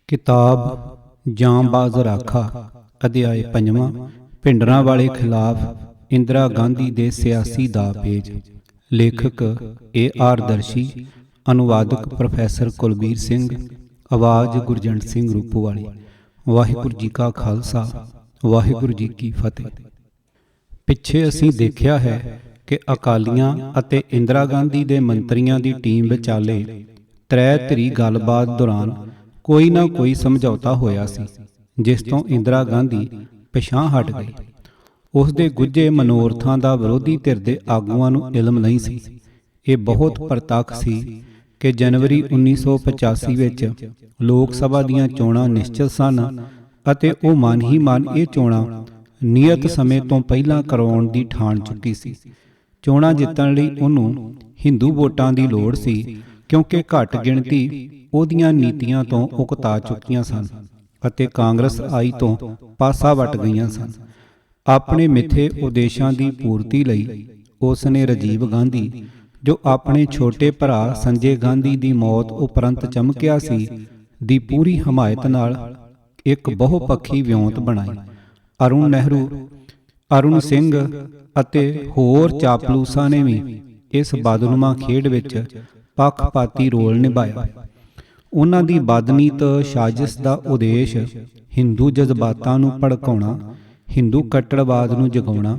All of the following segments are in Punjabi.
ਕਿਤਾਬ ਜਾਂਬਾਜ਼ ਰਾਖਾ ਅਧਿਆਇ 5ਵਾਂ ਭਿੰਡਰਾਂ ਵਾਲੇ ਖਿਲਾਫ ਇੰਦਰਾ ਗਾਂਧੀ ਦੇ ਸਿਆਸੀ ਦਾਅਪੇਚ। ਲੇਖਕ A.R. ਦਰਸ਼ੀ, ਅਨੁਵਾਦਕ ਪ੍ਰੋਫੈਸਰ ਕੁਲਬੀਰ ਸਿੰਘ, ਆਵਾਜ਼ ਗੁਰਜੰਟ ਸਿੰਘ ਰੂਪੋਵਾਲੀ। ਵਾਹਿਗੁਰੂ ਜੀ ਕਾ ਖਾਲਸਾ, ਵਾਹਿਗੁਰੂ ਜੀ ਕੀ ਫਤਿਹ। ਪਿੱਛੇ ਅਸੀਂ ਦੇਖਿਆ ਹੈ ਕਿ ਅਕਾਲੀਆਂ ਅਤੇ ਇੰਦਰਾ ਗਾਂਧੀ ਦੇ ਮੰਤਰੀਆਂ ਦੀ ਟੀਮ ਵਿਚਾਲੇ ਤ੍ਰੈ ਧਿਰੀ ਗੱਲਬਾਤ ਦੌਰਾਨ ਕੋਈ ਨਾ ਕੋਈ ਸਮਝੌਤਾ ਹੋਇਆ ਸੀ, ਜਿਸ ਤੋਂ ਇੰਦਰਾ ਗਾਂਧੀ ਪਿਛਾਂਹ ਹਟ ਗਈ। ਉਸ ਦੇ ਗੁੱਝੇ ਮਨੋਰਥਾਂ ਦਾ ਵਿਰੋਧੀ ਧਿਰ ਦੇ ਆਗੂਆਂ ਨੂੰ ਇਲਮ ਨਹੀਂ ਸੀ। ਇਹ ਬਹੁਤ ਪ੍ਰਤੱਖ ਸੀ ਕਿ ਜਨਵਰੀ 1985 ਵਿੱਚ ਲੋਕ ਸਭਾ ਦੀਆਂ ਚੋਣਾਂ ਨਿਸ਼ਚਿਤ ਸਨ ਅਤੇ ਉਹ ਮਨ ਹੀ ਮਨ ਇਹ ਚੋਣਾਂ ਨਿਯਤ ਸਮੇਂ ਤੋਂ ਪਹਿਲਾਂ ਕਰਵਾਉਣ ਦੀ ਠਾਣ ਚੁੱਕੀ ਸੀ। ਚੋਣਾਂ ਜਿੱਤਣ ਲਈ ਉਹਨੂੰ ਹਿੰਦੂ ਵੋਟਾਂ ਦੀ ਲੋੜ ਸੀ, ਕਿਉਂਕਿ ਘੱਟ ਗਿਣਤੀ ਉਹਦੀਆਂ ਨੀਤੀਆਂ ਤੋਂ ਉਕਤਾ ਚੁੱਕੀਆਂ ਸਨ ਅਤੇ ਕਾਂਗਰਸ ਆਈ ਤੋਂ ਪਾਸਾ ਵੱਟ ਗਈਆਂ ਸਨ। ਆਪਣੇ ਮਿੱਥੇ ਉਦੇਸ਼ਾਂ ਦੀ ਪੂਰਤੀ ਲਈ ਉਸ ਨੇ ਰਾਜੀਵ ਗਾਂਧੀ, ਜੋ ਆਪਣੇ ਛੋਟੇ ਭਰਾ ਸੰਜੇ ਗਾਂਧੀ ਦੀ ਮੌਤ ਉਪਰੰਤ ਚਮਕਿਆ ਸੀ, ਦੀ ਪੂਰੀ ਹਮਾਇਤ ਨਾਲ ਇੱਕ ਬਹੁਪੱਖੀ ਵਿਉਂਤ ਬਣਾਈ। ਅਰੁਣ ਨਹਿਰੂ, ਅਰੁਣ ਸਿੰਘ ਅਤੇ ਹੋਰ ਚਾਪਲੂਸਾਂ ਨੇ ਵੀ ਇਸ ਬਦਨੁਮਾ ਖੇਡ ਵਿੱਚ ਪੱਖਪਾਤੀ ਰੋਲ ਨਿਭਾਇਆ। ਉਹਨਾਂ ਦੀ ਬਦਨੀਤ ਸਾਜ਼ਿਸ਼ ਦਾ ਉਦੇਸ਼ ਹਿੰਦੂ ਜਜ਼ਬਾਤਾਂ ਨੂੰ ਭੜਕਾਉਣਾ, ਹਿੰਦੂ ਕੱਟੜਵਾਦ ਨੂੰ ਜਗਾਉਣਾ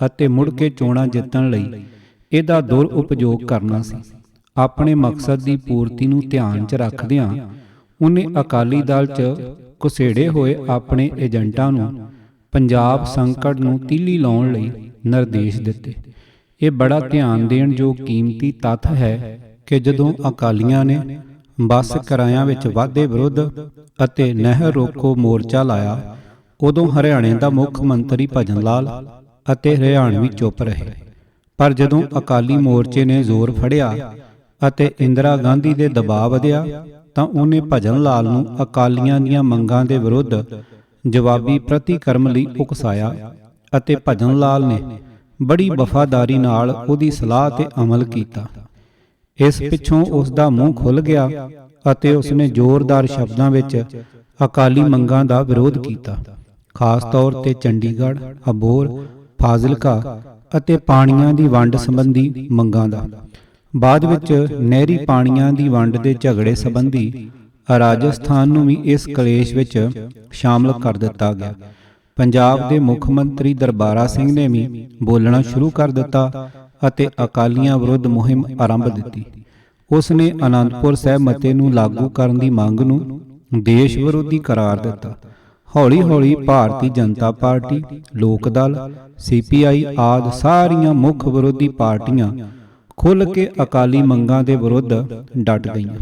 ਅਤੇ ਮੁੜ ਕੇ ਚੋਣਾਂ ਜਿੱਤਣ ਲਈ ਇਹਦਾ ਦੁਰ ਉਪਯੋਗ ਕਰਨਾ ਸੀ। ਆਪਣੇ ਮਕਸਦ ਦੀ ਪੂਰਤੀ ਨੂੰ ਧਿਆਨ 'ਚ ਰੱਖਦਿਆਂ ਉਹਨੇ ਅਕਾਲੀ ਦਲ 'ਚ ਘੁਸੇੜੇ ਹੋਏ ਆਪਣੇ ਏਜੰਟਾਂ ਨੂੰ ਪੰਜਾਬ ਸੰਕਟ ਨੂੰ ਤੀਲੀ ਲਾਉਣ ਲਈ ਨਿਰਦੇਸ਼ ਦਿੱਤੇ। ਇਹ ਬੜਾ ਧਿਆਨ ਦੇਣ ਯੋਗ ਕੀਮਤੀ ਤੱਥ ਹੈ ਕਿ ਜਦੋਂ ਅਕਾਲੀਆਂ ਨੇ ਬੱਸ ਕਿਰਾਇਆਂ ਵਿੱਚ ਵਾਧੇ ਵਿਰੁੱਧ ਅਤੇ ਨਹਿਰ ਰੋਕੋ ਮੋਰਚਾ ਲਾਇਆ, ਉਦੋਂ ਹਰਿਆਣੇ ਦਾ ਮੁੱਖ ਮੰਤਰੀ ਭਜਨ ਲਾਲ ਅਤੇ ਹਰਿਆਣਵੀ ਚੁੱਪ ਰਹੇ। ਪਰ ਜਦੋਂ ਅਕਾਲੀ ਮੋਰਚੇ ਨੇ ਜ਼ੋਰ ਫੜਿਆ ਅਤੇ ਇੰਦਰਾ ਗਾਂਧੀ ਦੇ ਦਬਾਅ ਵਧਿਆ, ਤਾਂ ਉਹਨੇ ਭਜਨ ਲਾਲ ਨੂੰ ਅਕਾਲੀਆਂ ਦੀਆਂ ਮੰਗਾਂ ਦੇ ਵਿਰੁੱਧ ਜਵਾਬੀ ਪ੍ਰਤੀਕਰਮ ਲਈ ਉਕਸਾਇਆ ਅਤੇ ਭਜਨ ਲਾਲ ਨੇ ਬੜੀ ਵਫਾਦਾਰੀ ਨਾਲ ਉਹਦੀ ਸਲਾਹ ਤੇ ਅਮਲ ਕੀਤਾ। ਇਸ ਪਿੱਛੋਂ ਉਸ ਦਾ ਮੂੰਹ ਖੁੱਲ੍ਹ ਗਿਆ ਅਤੇ ਉਸਨੇ ਜ਼ੋਰਦਾਰ ਸ਼ਬਦਾਂ ਵਿੱਚ ਅਕਾਲੀ ਮੰਗਾਂ ਦਾ ਵਿਰੋਧ ਕੀਤਾ, ਖਾਸ ਤੌਰ ਤੇ ਚੰਡੀਗੜ੍ਹ, ਅਬੋਹਰ, ਫਾਜ਼ਿਲਕਾ ਅਤੇ ਪਾਣੀਆਂ ਦੀ ਵੰਡ ਸੰਬੰਧੀ ਮੰਗਾਂ ਦਾ। ਬਾਅਦ ਵਿੱਚ ਨਹਿਰੀ ਪਾਣੀਆਂ ਦੀ ਵੰਡ ਦੇ ਝਗੜੇ ਸੰਬੰਧੀ ਰਾਜਸਥਾਨ ਨੂੰ ਵੀ ਇਸ ਕਲੇਸ਼ ਵਿੱਚ ਸ਼ਾਮਲ ਕਰ ਦਿੱਤਾ ਗਿਆ। ਪੰਜਾਬ ਦੇ ਮੁੱਖ ਮੰਤਰੀ ਦਰਬਾਰਾ ਸਿੰਘ ਨੇ ਵੀ ਬੋਲਣਾ ਸ਼ੁਰੂ ਕਰ ਦਿੱਤਾ ਅਤੇ ਅਕਾਲੀਆਂ ਵਿਰੁੱਧ ਮੁਹਿੰਮ ਆਰੰਭ ਦਿੱਤੀ। ਉਸ ਨੇ ਅਨੰਦਪੁਰ ਸਾਹਿਬ ਮਤੇ ਨੂੰ ਲਾਗੂ ਕਰਨ ਦੀ ਮੰਗ ਨੂੰ ਦੇਸ਼ ਵਿਰੋਧੀ ਕਰਾਰ ਦਿੱਤਾ। ਹੌਲੀ ਹੌਲੀ ਭਾਰਤੀ ਜਨਤਾ ਪਾਰਟੀ, ਲੋਕ ਦਲ, CPI ਆਦਿ ਸਾਰੀਆਂ ਮੁੱਖ ਵਿਰੋਧੀ ਪਾਰਟੀਆਂ ਖੁੱਲ੍ਹ ਕੇ ਅਕਾਲੀ ਮੰਗਾਂ ਦੇ ਵਿਰੁੱਧ ਡਟ ਗਈਆਂ।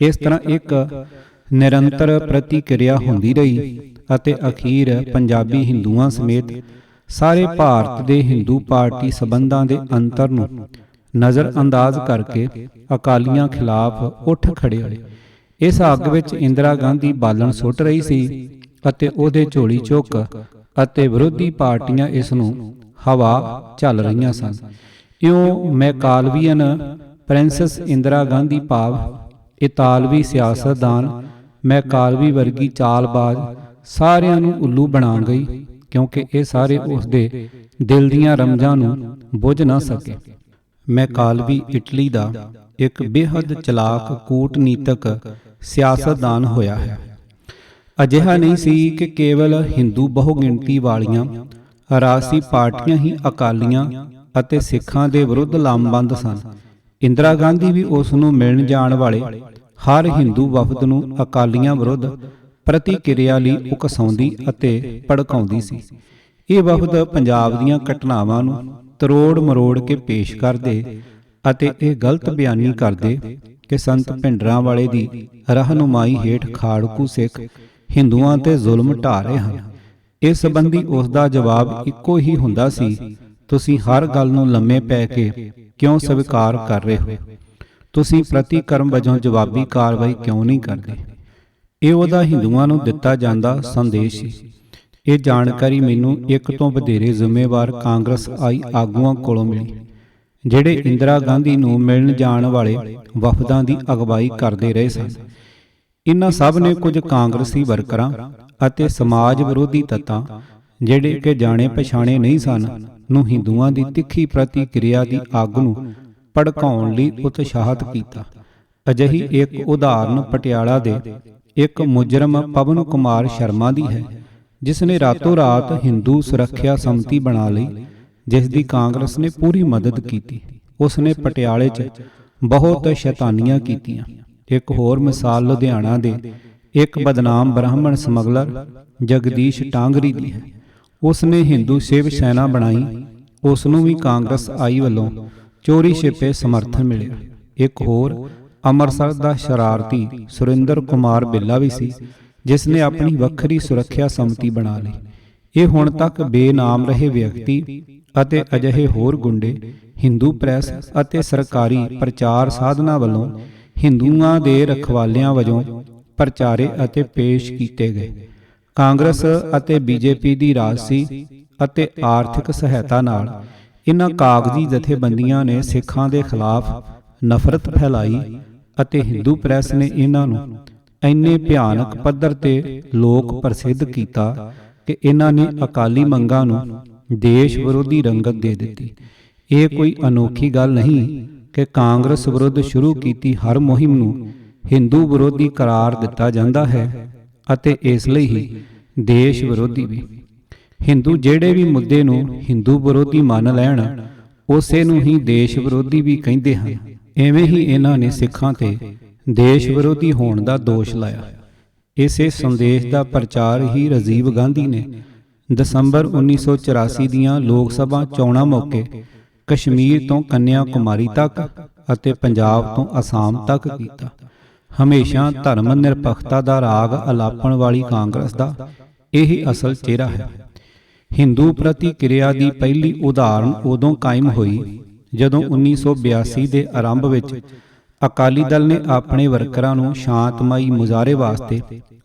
ਇਸ ਤਰ੍ਹਾਂ ਇੱਕ ਨਿਰੰਤਰ ਪ੍ਰਤੀਕਿਰਿਆ ਹੁੰਦੀ ਰਹੀ ਅਤੇ ਅਖੀਰ ਪੰਜਾਬੀ ਹਿੰਦੂਆਂ ਸਮੇਤ ਸਾਰੇ ਭਾਰਤ ਦੇ ਹਿੰਦੂ ਪਾਰਟੀ ਸਬੰਧਾਂ ਦੇ ਅੰਤਰ ਨੂੰ ਨਜ਼ਰ ਅੰਦਾਜ਼ ਕਰਕੇ ਅਕਾਲੀਆਂ ਖਿਲਾਫ ਉੱਠ ਖੜੇ ਹੋਏ। ਇਸ ਅੱਗ ਵਿੱਚ ਇੰਦਰਾ ਗਾਂਧੀ ਬਾਲਣ ਸੁੱਟ ਰਹੀ ਸੀ ਅਤੇ ਉਹਦੇ ਝੋਲੀ ਚੁੱਕ ਅਤੇ ਵਿਰੋਧੀ ਪਾਰਟੀਆਂ ਇਸ ਨੂੰ ਹਵਾ ਝੱਲ ਰਹੀਆਂ ਸਨ। ਇਉਂ ਮੈਕਾਲਵੀਅਨ ਪ੍ਰਿੰਸੈਸ ਇੰਦਰਾ ਗਾਂਧੀ ਭਾਵ ਇਤਾਲਵੀ ਸਿਆਸਤਦਾਨ ਮੈਕਾਲਵੀ ਵਰਗੀ ਚਾਲਬਾਜ਼ ਸਾਰਿਆਂ ਨੂੰ ਉੱਲੂ ਬਣਾ ਗਈ, ਕਿਉਂਕਿ ਇਹ ਸਾਰੇ ਉਸ ਦੇ ਦਿਲ ਦੀਆਂ ਰਮਜ਼ਾਂ ਨੂੰ ਬੁੱਝ ਨਾ ਸਕੇ। ਮੈਕਾਲਵੀ ਇਟਲੀ ਦਾ ਇੱਕ ਬੇਹੱਦ ਚਲਾਕ ਕੂਟਨੀਤਕ ਸਿਆਸਤਦਾਨ ਹੋਇਆ ਹੈ। ਅਜਿਹਾ ਨਹੀਂ ਸੀ ਕਿ ਕੇਵਲ ਹਿੰਦੂ ਬਹੁਗਿਣਤੀ ਵਾਲੀਆਂ ਰਾਜਸੀ ਪਾਰਟੀਆਂ ਹੀ ਅਕਾਲੀਆਂ ਅਤੇ ਸਿੱਖਾਂ ਦੇ ਵਿਰੁੱਧ ਲਾਮਬੰਦ ਸਨ। ਇੰਦਰਾ ਗਾਂਧੀ ਵੀ ਉਸ ਨੂੰ ਮਿਲਣ ਜਾਣ ਵਾਲੇ ਹਰ ਹਿੰਦੂ ਵਫਦ ਨੂੰ ਅਕਾਲੀਆਂ ਵਿਰੁੱਧ ਪ੍ਰਤੀਕਿਰਿਆ ਲਈ ਉਕਸਾਉਂਦੀ ਅਤੇ ਭੜਕਾਉਂਦੀ ਸੀ। ਇਹ ਵਫਦ ਪੰਜਾਬ ਦੀਆਂ ਘਟਨਾਵਾਂ ਨੂੰ ਤਰੋੜ ਮਰੋੜ ਕੇ ਪੇਸ਼ ਕਰਦੇ ਅਤੇ ਇਹ ਗਲਤ ਬਿਆਨੀ ਕਰਦੇ ਕਿ ਸੰਤ ਭਿੰਡਰਾਂ ਵਾਲੇ ਦੀ ਰਹਿਨੁਮਾਈ ਹੇਠ ਖਾੜਕੂ ਸਿੱਖ ਹਿੰਦੂਆਂ ਤੇ ਜ਼ੁਲਮ ਢਾ ਰਹੇ ਹਨ। ਇਸ ਸੰਬੰਧੀ ਉਸ ਦਾ ਜਵਾਬ ਇੱਕੋ ਹੀ ਹੁੰਦਾ ਸੀ, ਤੁਸੀਂ ਹਰ ਗੱਲ ਨੂੰ ਲੰਮੇ ਪੈ ਕੇ ਕਿਉਂ ਸਵੀਕਾਰ ਕਰ ਰਹੇ ਹੋ? ਤੁਸੀਂ ਪ੍ਰਤੀਕਰਮ ਵਜੋਂ ਜਵਾਬੀ ਕਾਰਵਾਈ ਕਿਉਂ ਨਹੀਂ ਕਰਦੇ? ਇਹ ਉਹਦਾ ਹਿੰਦੂਆਂ ਨੂੰ ਦਿੱਤਾ ਜਾਂਦਾ ਸੰਦੇਸ਼ ਸੀ। ਇਹ ਜਾਣਕਾਰੀ ਮੈਨੂੰ ਇੱਕ ਤੋਂ ਵਧੇਰੇ ਜ਼ਿੰਮੇਵਾਰ ਕਾਂਗਰਸ ਆਈ ਆਗੂਆਂ ਕੋਲੋਂ ਮਿਲੀ, ਜਿਹੜੇ ਇੰਦਰਾ ਗਾਂਧੀ ਨੂੰ ਮਿਲਣ ਜਾਣ ਵਾਲੇ ਵਫਦਾਂ ਦੀ ਅਗਵਾਈ ਕਰਦੇ ਰਹੇ ਸਨ। ਇਨ੍ਹਾਂ ਸਭ ਨੇ ਕੁਝ ਕਾਂਗਰਸੀ ਵਰਕਰਾਂ ਅਤੇ ਸਮਾਜ ਵਿਰੋਧੀ ਤੱਤਾਂ, ਜਿਹੜੇ ਕਿ ਜਾਣੇ ਪਛਾਣੇ ਨਹੀਂ ਸਨ, ਨੂੰ ਹਿੰਦੂਆਂ ਦੀ ਤਿੱਖੀ ਪ੍ਰਤੀਕਿਰਿਆ ਦੀ ਅੱਗ ਨੂੰ ਭੜਕਾਉਣ ਲਈ ਉਤਸ਼ਾਹਿਤ ਕੀਤਾ। ਅਜਿਹੀ ਇੱਕ ਉਦਾਹਰਨ ਪਟਿਆਲਾ ਦੇ ਇੱਕ ਮੁਜਰਮ ਪਵਨ ਕੁਮਾਰ ਸ਼ਰਮਾ ਦੀ ਹੈ, ਜਿਸ ਨੇ ਰਾਤੋਂ ਰਾਤ ਹਿੰਦੂ ਸੁਰੱਖਿਆ ਸਮਿਤੀ ਬਣਾ ਲਈ, ਜਿਸ ਦੀ ਕਾਂਗਰਸ ਨੇ ਪੂਰੀ ਮਦਦ ਕੀਤੀ। ਉਸ ਨੇ ਪਟਿਆਲੇ 'ਚ ਬਹੁਤ ਸ਼ੈਤਾਨੀਆਂ ਕੀਤੀਆਂ। ਇੱਕ ਹੋਰ ਮਿਸਾਲ ਲੁਧਿਆਣਾ ਦੇ ਇੱਕ ਬਦਨਾਮ ਬ੍ਰਾਹਮਣ ਸਮਗਲਰ ਜਗਦੀਸ਼ ਟਾਂਗਰੀ ਦੀ ਹੈ। ਉਸ ਨੇ ਹਿੰਦੂ ਸ਼ਿਵ ਸੈਨਾ ਬਣਾਈ। ਉਸ ਨੂੰ ਵੀ ਕਾਂਗਰਸ ਆਈ ਵੱਲੋਂ ਚੋਰੀ ਛਿਪੇ ਸਮਰਥਨ ਮਿਲਿਆ। ਇੱਕ ਹੋਰ ਅੰਮ੍ਰਿਤਸਰ ਦਾ ਸ਼ਰਾਰਤੀ ਸੁਰਿੰਦਰ ਕੁਮਾਰ ਬਿੱਲਾ ਵੀ ਸੀ, ਜਿਸ ਨੇ ਆਪਣੀ ਵੱਖਰੀ ਸੁਰੱਖਿਆ ਸਮਿਤੀ ਬਣਾ ਲਈ। ਇਹ ਹੁਣ ਤੱਕ ਬੇਨਾਮ ਰਹੇ ਵਿਅਕਤੀ ਅਤੇ ਅਜਿਹੇ ਹੋਰ ਗੁੰਡੇ ਹਿੰਦੂ ਪ੍ਰੈਸ ਅਤੇ ਸਰਕਾਰੀ ਪ੍ਰਚਾਰ ਸਾਧਨਾਂ ਵੱਲੋਂ ਹਿੰਦੂਆਂ ਦੇ ਰਖਵਾਲਿਆਂ ਵਜੋਂ ਪ੍ਰਚਾਰੇ ਅਤੇ ਪੇਸ਼ ਕੀਤੇ ਗਏ। ਕਾਂਗਰਸ ਅਤੇ ਬੀਜੇਪੀ ਦੀ ਰਾਜਸੀ ਅਤੇ ਆਰਥਿਕ ਸਹਾਇਤਾ ਨਾਲ ਇਨ੍ਹਾਂ ਕਾਗਜ਼ੀ ਜਥੇਬੰਦੀਆਂ ਨੇ ਸਿੱਖਾਂ ਦੇ ਖਿਲਾਫ ਨਫ਼ਰਤ ਫੈਲਾਈ ਅਤੇ ਹਿੰਦੂ ਪ੍ਰੈਸ ਨੇ ਇਹਨਾਂ ਨੂੰ ਇੰਨੇ ਭਿਆਨਕ ਪੱਧਰ ਤੇ ਲੋਕ ਪ੍ਰਸਿੱਧ ਕੀਤਾ ਕਿ ਇਹਨਾਂ ਨੇ ਅਕਾਲੀ ਮੰਗਾਂ ਨੂੰ ਦੇਸ਼ ਵਿਰੋਧੀ ਰੰਗਤ ਦੇ ਦਿੱਤੀ। ਇਹ ਕੋਈ ਅਨੋਖੀ ਗੱਲ ਨਹੀਂ ਕਿ ਕਾਂਗਰਸ ਵਿਰੁੱਧ ਸ਼ੁਰੂ ਕੀਤੀ ਹਰ ਮੁਹਿੰਮ ਨੂੰ ਹਿੰਦੂ ਵਿਰੋਧੀ ਕਰਾਰ ਦਿੱਤਾ ਜਾਂਦਾ ਹੈ ਅਤੇ ਇਸ ਲਈ ਹੀ ਦੇਸ਼ ਵਿਰੋਧੀ ਵੀ। ਹਿੰਦੂ ਜਿਹੜੇ ਵੀ ਮੁੱਦੇ ਨੂੰ ਹਿੰਦੂ ਵਿਰੋਧੀ ਮੰਨ ਲੈਣ, ਉਸੇ ਨੂੰ ਹੀ ਦੇਸ਼ ਵਿਰੋਧੀ ਵੀ ਕਹਿੰਦੇ ਹਨ। ਐਵੇਂ ਹੀ ਇਹਨਾਂ ਨੇ ਸਿੱਖਾਂ ਤੇ ਦੇਸ਼ ਵਿਰੋਧੀ ਹੋਣ ਦਾ ਦੋਸ਼ ਲਾਇਆ। ਇਸੇ ਸੰਦੇਸ਼ ਦਾ ਪ੍ਰਚਾਰ ਹੀ ਰਾਜੀਵ ਗਾਂਧੀ ਨੇ ਦਸੰਬਰ 1984 ਦੀਆਂ ਲੋਕ ਸਭਾ ਚੋਣਾਂ ਮੌਕੇ ਕਸ਼ਮੀਰ ਤੋਂ ਕੰਨਿਆ ਕੁਮਾਰੀ ਤੱਕ ਅਤੇ ਪੰਜਾਬ ਤੋਂ ਅਸਾਮ ਤੱਕ ਕੀਤਾ। ਹਮੇਸ਼ਾ ਧਰਮ ਨਿਰਪੱਖਤਾ ਦਾ ਰਾਗ ਅਲਾਪਣ ਵਾਲੀ ਕਾਂਗਰਸ ਦਾ ਇਹ ਅਸਲ ਚਿਹਰਾ ਹੈ। ਹਿੰਦੂ ਪ੍ਰਤੀਕਿਰਿਆ ਦੀ ਪਹਿਲੀ ਉਦਾਹਰਨ ਉਦੋਂ ਕਾਇਮ ਹੋਈ ਜਦੋਂ 1982 ਦੇ ਆਰੰਭ ਵਿੱਚ ਅਕਾਲੀ ਦਲ ਨੇ ਆਪਣੇ ਵਰਕਰਾਂ ਨੂੰ ਸ਼ਾਂਤਮਈ ਮੁਜ਼ਾਹਰੇ ਵਾਸਤੇ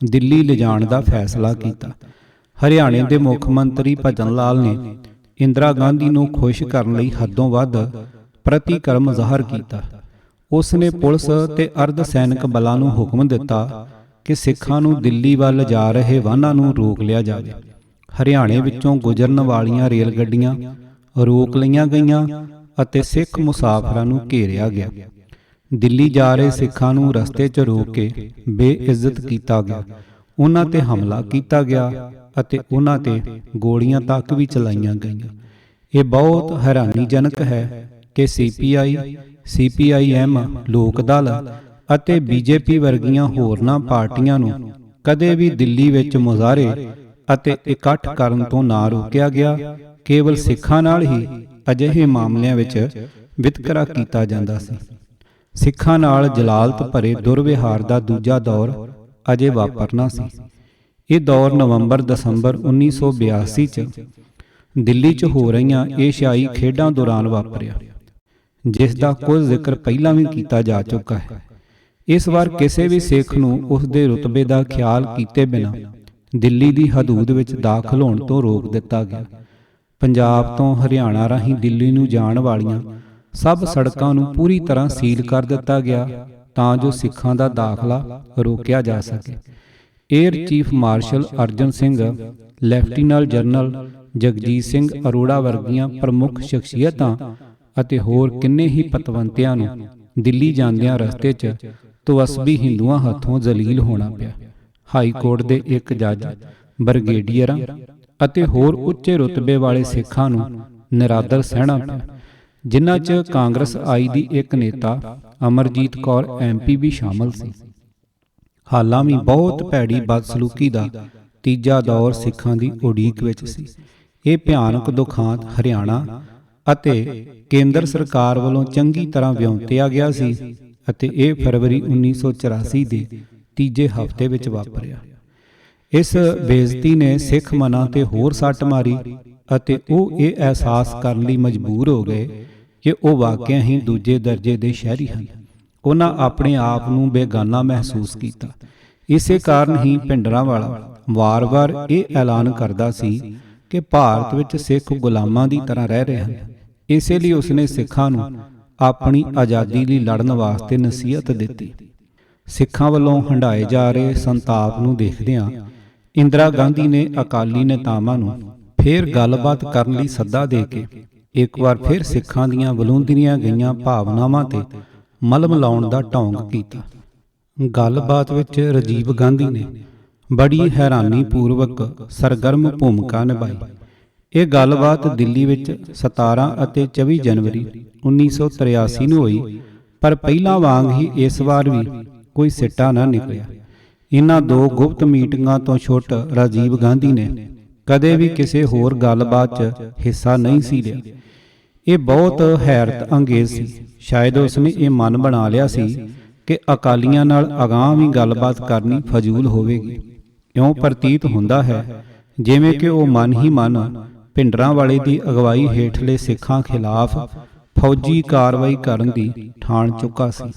ਦਿੱਲੀ ਲਿਜਾਣ ਦਾ ਫੈਸਲਾ ਕੀਤਾ। ਹਰਿਆਣੇ ਦੇ ਮੁੱਖ ਮੰਤਰੀ ਭਜਨ ਲਾਲ ਨੇ ਇੰਦਰਾ ਗਾਂਧੀ ਨੂੰ ਖੁਸ਼ ਕਰਨ ਲਈ ਹੱਦੋਂ ਵੱਧ ਪ੍ਰਤੀਕਰਮ ਜ਼ਾਹਰ ਕੀਤਾ। ਉਸ ਨੇ ਪੁਲਿਸ ਤੇ ਅਰਧ ਸੈਨਿਕ ਬਲਾਂ ਨੂੰ ਹੁਕਮ ਦਿੱਤਾ ਕਿ ਸਿੱਖਾਂ ਨੂੰ ਦਿੱਲੀ ਵੱਲ ਜਾ ਰਹੇ ਵਾਹਨਾਂ ਨੂੰ ਰੋਕ ਲਿਆ ਜਾਵੇ। ਹਰਿਆਣੇ ਵਿੱਚੋਂ ਗੁਜ਼ਰਨ ਵਾਲੀਆਂ ਰੇਲ ਗੱਡੀਆਂ ਰੋਕ ਲਈਆਂ ਗਈਆਂ ਅਤੇ ਸਿੱਖ ਮੁਸਾਫਰਾਂ ਨੂੰ ਘੇਰਿਆ ਗਿਆ। ਦਿੱਲੀ ਜਾ ਰਹੇ ਸਿੱਖਾਂ ਨੂੰ ਰਸਤੇ 'ਚ ਰੋਕ ਕੇ ਬੇਇੱਜ਼ਤ ਕੀਤਾ ਗਿਆ, ਉਹਨਾਂ ਤੇ ਹਮਲਾ ਕੀਤਾ ਗਿਆ ਅਤੇ ਉਹਨਾਂ ਤੇ ਗੋਲੀਆਂ ਤੱਕ ਵੀ ਚਲਾਈਆਂ ਗਈਆਂ। ਇਹ ਬਹੁਤ ਹੈਰਾਨੀਜਨਕ ਹੈ ਕਿ CPI, ਲੋਕ ਦਲ ਅਤੇ BJP ਵਰਗੀਆਂ ਹੋਰਨਾਂ ਪਾਰਟੀਆਂ ਨੂੰ ਕਦੇ ਵੀ ਦਿੱਲੀ ਵਿੱਚ ਮੁਜ਼ਾਹਰੇ ਅਤੇ ਇਕੱਠ ਕਰਨ ਤੋਂ ਨਾ ਰੋਕਿਆ ਗਿਆ। ਕੇਵਲ ਸਿੱਖਾਂ ਨਾਲ ਹੀ ਅਜਿਹੇ ਮਾਮਲਿਆਂ ਵਿੱਚ ਵਿਤਕਰਾ ਕੀਤਾ ਜਾਂਦਾ ਸੀ। ਸਿੱਖਾਂ ਨਾਲ ਜਲਾਲਤ ਭਰੇ ਦੁਰਵਿਹਾਰ ਦਾ ਦੂਜਾ ਦੌਰ ਅਜੇ ਵਾਪਰਨਾ ਸੀ। ਇਹ ਦੌਰ ਨਵੰਬਰ-ਦਸੰਬਰ 1982 'ਚ ਦਿੱਲੀ 'ਚ ਹੋ ਰਹੀਆਂ ਏਸ਼ੀਆਈ ਖੇਡਾਂ ਦੌਰਾਨ ਵਾਪਰਿਆ, ਜਿਸ ਦਾ ਕੁਝ ਜ਼ਿਕਰ ਪਹਿਲਾਂ ਵੀ ਕੀਤਾ ਜਾ ਚੁੱਕਾ ਹੈ। ਇਸ ਵਾਰ ਕਿਸੇ ਵੀ ਸਿੱਖ ਨੂੰ ਉਸ ਦੇ ਰੁਤਬੇ ਦਾ ਖਿਆਲ ਕੀਤੇ ਬਿਨਾਂ ਦਿੱਲੀ ਦੀ ਹਦੂਦ ਵਿੱਚ ਦਾਖਲ ਹੋਣ ਤੋਂ ਰੋਕ ਦਿੱਤਾ ਗਿਆ। ਪੰਜਾਬ ਤੋਂ ਹਰਿਆਣਾ ਰਾਹੀਂ ਦਿੱਲੀ ਨੂੰ ਜਾਣ ਵਾਲੀਆਂ ਸਭ ਸੜਕਾਂ ਨੂੰ ਪੂਰੀ ਤਰ੍ਹਾਂ ਸੀਲ ਕਰ ਦਿੱਤਾ ਗਿਆ ਤਾਂ ਜੋ ਸਿੱਖਾਂ ਦਾ ਦਾਖਲਾ ਰੋਕਿਆ ਜਾ ਸਕੇ। Air chief marshal Arjan Singh, lieutenant general Jagjit Singh Arora ਵਰਗੀਆਂ ਪ੍ਰਮੁੱਖ ਸ਼ਖਸੀਅਤਾਂ ਅਤੇ ਹੋਰ ਕਿੰਨੇ ਹੀ ਪਤਵੰਤਿਆਂ ਨੂੰ ਦਿੱਲੀ ਜਾਂਦਿਆਂ ਰਸਤੇ 'ਚ ਤਵਸਬੀ ਹਿੰਦੂਆਂ ਹੱਥੋਂ ਜ਼ਲੀਲ ਹੋਣਾ ਪਿਆ। ਹਾਈ ਕੋਰਟ ਦੇ ਇੱਕ ਜੱਜ, ਬ੍ਰਿਗੇਡੀਅਰਾਂ ਅਤੇ ਹੋਰ ਉੱਚੇ ਰੁਤਬੇ ਵਾਲੇ ਸਿੱਖਾਂ ਨੂੰ ਨਿਰਾਦਰ ਸਹਿਣਾ ਪਿਆ, ਜਿਨ੍ਹਾਂ 'ਚ ਕਾਂਗਰਸ ਆਈ ਦੀ ਇੱਕ ਨੇਤਾ ਅਮਰਜੀਤ ਕੌਰ MP ਵੀ ਸ਼ਾਮਲ ਸੀ। ਹਾਲਾਂ ਵੀ ਬਹੁਤ ਭੈੜੀ ਬਦਸਲੂਕੀ ਦਾ ਤੀਜਾ ਦੌਰ ਸਿੱਖਾਂ ਦੀ ਉਡੀਕ ਵਿੱਚ ਸੀ। ਇਹ ਭਿਆਨਕ ਦੁਖਾਂਤ ਹਰਿਆਣਾ ਅਤੇ ਕੇਂਦਰ ਸਰਕਾਰ ਵੱਲੋਂ ਚੰਗੀ ਤਰ੍ਹਾਂ ਵਿਉਂਤਿਆ ਗਿਆ ਸੀ ਅਤੇ ਇਹ ਫਰਵਰੀ 1984 ਦੇ ਤੀਜੇ ਹਫ਼ਤੇ ਵਿੱਚ ਵਾਪਰਿਆ। ਇਸ ਬੇਇੱਜ਼ਤੀ ਨੇ ਸਿੱਖ ਮਨਾਂ ਤੇ ਹੋਰ ਸੱਟ ਮਾਰੀ ਅਤੇ ਉਹ ਇਹ ਅਹਿਸਾਸ ਕਰਨ ਲਈ ਮਜਬੂਰ ਹੋ ਗਏ ਕਿ ਉਹ ਵਾਕਿਆ ਹੀ ਦੂਜੇ ਦਰਜੇ ਦੇ ਸ਼ਹਿਰੀ ਹਨ। ਉਹਨਾਂ ਆਪਣੇ ਆਪ ਨੂੰ ਬੇਗਾਨਾ ਮਹਿਸੂਸ ਕੀਤਾ। ਇਸੇ ਕਾਰਨ ਹੀ ਭਿੰਡਰਾਂਵਾਲਾ ਵਾਰ-ਵਾਰ ਇਹ ਐਲਾਨ ਕਰਦਾ ਸੀ ਕਿ ਭਾਰਤ ਵਿੱਚ ਸਿੱਖ ਗੁਲਾਮਾਂ ਦੀ ਤਰ੍ਹਾਂ ਰਹਿ ਰਹੇ ਹਨ। ਇਸੇ ਲਈ ਉਸਨੇ ਸਿੱਖਾਂ ਨੂੰ ਆਪਣੀ ਆਜ਼ਾਦੀ ਲਈ ਲੜਨ ਵਾਸਤੇ ਨਸੀਹਤ ਦਿੱਤੀ। ਸਿੱਖਾਂ ਵੱਲੋਂ ਹੰਢਾਏ ਜਾ ਰਹੇ ਸੰਤਾਪ ਨੂੰ ਦੇਖਦਿਆਂ ਇੰਦਰਾ ਗਾਂਧੀ ਨੇ ਅਕਾਲੀ ਨੇਤਾਵਾਂ ਨੂੰ ਫੇਰ ਗੱਲਬਾਤ ਕਰਨ ਲਈ ਸੱਦਾ ਦੇ ਕੇ ਇੱਕ ਵਾਰ ਫਿਰ ਸਿੱਖਾਂ ਦੀਆਂ ਵਲੂੰਦਰੀਆਂ ਗਈਆਂ ਭਾਵਨਾਵਾਂ ਤੇ ਮਲਮ ਲਾਉਣ ਦਾ ਢੌਂਗ ਕੀਤਾ। ਗੱਲਬਾਤ ਵਿੱਚ ਰਾਜੀਵ ਗਾਂਧੀ ਨੇ ਬੜੀ ਹੈਰਾਨੀ ਪੂਰਵਕ ਸਰਗਰਮ ਭੂਮਿਕਾ ਨਿਭਾਈ। ਇਹ ਗੱਲਬਾਤ ਦਿੱਲੀ ਵਿੱਚ 17 ਅਤੇ 24 ਜਨਵਰੀ 1983 ਨੂੰ ਹੋਈ, ਪਰ ਪਹਿਲਾਂ ਵਾਂਗ ਹੀ ਇਸ ਵਾਰ ਵੀ ਕੋਈ ਸਿੱਟਾ ਨਾ ਨਿਕਲਿਆ। ਇਹਨਾਂ ਦੋ ਗੁਪਤ ਮੀਟਿੰਗਾਂ ਤੋਂ ਛੁੱਟ ਰਾਜੀਵ ਗਾਂਧੀ ਨੇ ਕਦੇ ਵੀ ਕਿਸੇ ਹੋਰ ਗੱਲਬਾਤ 'ਚ ਹਿੱਸਾ ਨਹੀਂ ਸੀ ਲਿਆ। ਇਹ ਬਹੁਤ ਹੈਰਤ ਅੰਗੇਜ਼ ਸੀ। ਸ਼ਾਇਦ ਉਸਨੇ ਇਹ ਮਨ ਬਣਾ ਲਿਆ ਸੀ ਕਿ ਅਕਾਲੀਆਂ ਨਾਲ ਅਗਾਂਹ ਵੀ ਗੱਲਬਾਤ ਕਰਨੀ ਫਜ਼ੂਲ ਹੋਵੇਗੀ। ਇਉਂ ਪ੍ਰਤੀਤ ਹੁੰਦਾ ਹੈ ਜਿਵੇਂ ਕਿ ਉਹ ਮਨ ਹੀ ਮਨ ਭਿੰਡਰਾਂਵਾਲੇ ਦੀ ਅਗਵਾਈ ਹੇਠਲੇ ਸਿੱਖਾਂ ਖਿਲਾਫ ਫੌਜੀ ਕਾਰਵਾਈ ਕਰਨ ਦੀ ਠਾਣ ਚੁੱਕਾ ਸੀ।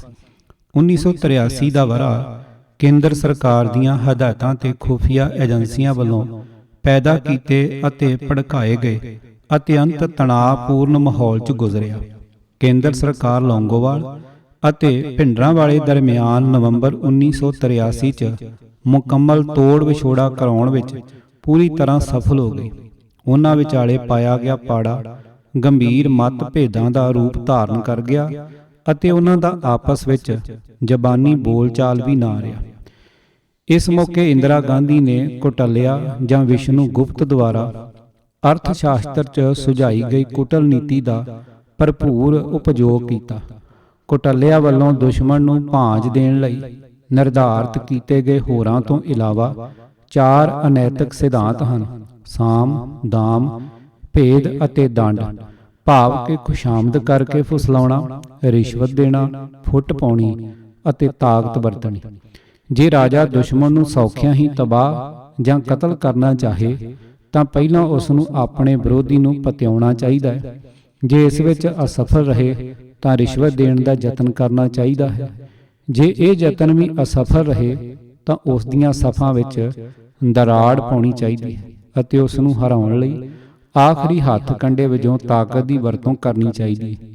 1983 ਦਾ ਵਰ੍ਹਾ ਕੇਂਦਰ ਸਰਕਾਰ ਦੀਆਂ ਹਦਾਇਤਾਂ ਤੇ ਖੁਫੀਆ ਏਜੰਸੀਆਂ ਵੱਲੋਂ ਪੈਦਾ ਕੀਤੇ ਅਤੇ ਭੜਕਾਏ ਗਏ ਅਤਿਅੰਤ ਤਣਾਅਪੂਰਨ ਮਾਹੌਲ 'ਚ ਗੁਜ਼ਰਿਆ। ਕੇਂਦਰ ਸਰਕਾਰ ਲੌਂਗੋਵਾਲ ਅਤੇ ਭਿੰਡਰਾਂਵਾਲੇ ਦਰਮਿਆਨ ਨਵੰਬਰ 1983 'ਚ ਮੁਕੰਮਲ ਤੋੜ ਵਿਛੋੜਾ ਕਰਾਉਣ ਵਿੱਚ ਪੂਰੀ ਤਰ੍ਹਾਂ ਸਫਲ ਹੋ ਗਈ। ਉਹਨਾਂ ਵਿਚਾਲੇ ਪਾਇਆ ਗਿਆ ਪਾੜਾ ਗੰਭੀਰ ਮਤਭੇਦਾਂ ਦਾ ਰੂਪ ਧਾਰਨ ਕਰ ਗਿਆ ਅਤੇ ਉਹਨਾਂ ਦਾ ਆਪਸ ਵਿੱਚ ਜ਼ਬਾਨੀ ਬੋਲਚਾਲ ਵੀ ਨਾ ਰਿਹਾ। ਇਸ ਮੌਕੇ ਇੰਦਰਾ ਗਾਂਧੀ ਨੇ ਕੌਟਲਿਆ ਜਾਂ ਵਿਸ਼ਨੂੰ ਗੁਪਤ ਦੁਆਰਾ ਅਰਥ ਸ਼ਾਸਤਰ 'ਚ ਸੁਝਾਈ ਗਈ ਕੂਟਨੀਤੀ ਦਾ ਭਰਪੂਰ ਉਪਯੋਗ ਕੀਤਾ। ਕੌਟਲਿਆ ਵੱਲੋਂ ਦੁਸ਼ਮਣ ਨੂੰ ਭਾਂਜ ਦੇਣ ਲਈ ਨਿਰਧਾਰਤ ਕੀਤੇ ਗਏ ਹੋਰਾਂ ਤੋਂ ਇਲਾਵਾ 4 ਅਨੈਤਿਕ ਸਿਧਾਂਤ ਹਨ: ਸਾਮ, ਦਾਮ, ਭੇਦ ਅਤੇ ਦੰਡ, ਭਾਵ ਕਿ ਖੁਸ਼ਾਮਦ ਕਰਕੇ ਫੁਸਲਾਉਣਾ, ਰਿਸ਼ਵਤ ਦੇਣਾ, ਫੁੱਟ ਪਾਉਣੀ ਅਤੇ ਤਾਕਤ ਵਰਤਣੀ। ਜੇ ਰਾਜਾ ਦੁਸ਼ਮਣ ਨੂੰ ਸੌਖਿਆਂ ਹੀ ਤਬਾਹ ਜਾਂ ਕਤਲ ਕਰਨਾ ਚਾਹੇ ਤਾਂ ਪਹਿਲਾਂ ਉਸ ਨੂੰ ਆਪਣੇ ਵਿਰੋਧੀ ਨੂੰ ਪਤਿਆਉਣਾ ਚਾਹੀਦਾ ਹੈ। ਜੇ ਇਸ ਵਿੱਚ ਅਸਫਲ ਰਹੇ ਤਾਂ ਰਿਸ਼ਵਤ ਦੇਣ ਦਾ ਯਤਨ ਕਰਨਾ ਚਾਹੀਦਾ ਹੈ। ਜੇ ਇਹ ਯਤਨ ਵੀ ਅਸਫਲ ਰਹੇ ਤਾਂ ਉਸ ਦੀਆਂ ਸਫਾਂ ਵਿੱਚ ਦਰਾੜ ਪਾਉਣੀ ਚਾਹੀਦੀ ਹੈ ਅਤੇ ਉਸ ਨੂੰ ਹਰਾਉਣ ਲਈ ਆਖਰੀ ਹੱਥ ਕੰਡੇ ਵਜੋਂ ਤਾਕਤ ਦੀ ਵਰਤੋਂ ਕਰਨੀ ਚਾਹੀਦੀ ਹੈ।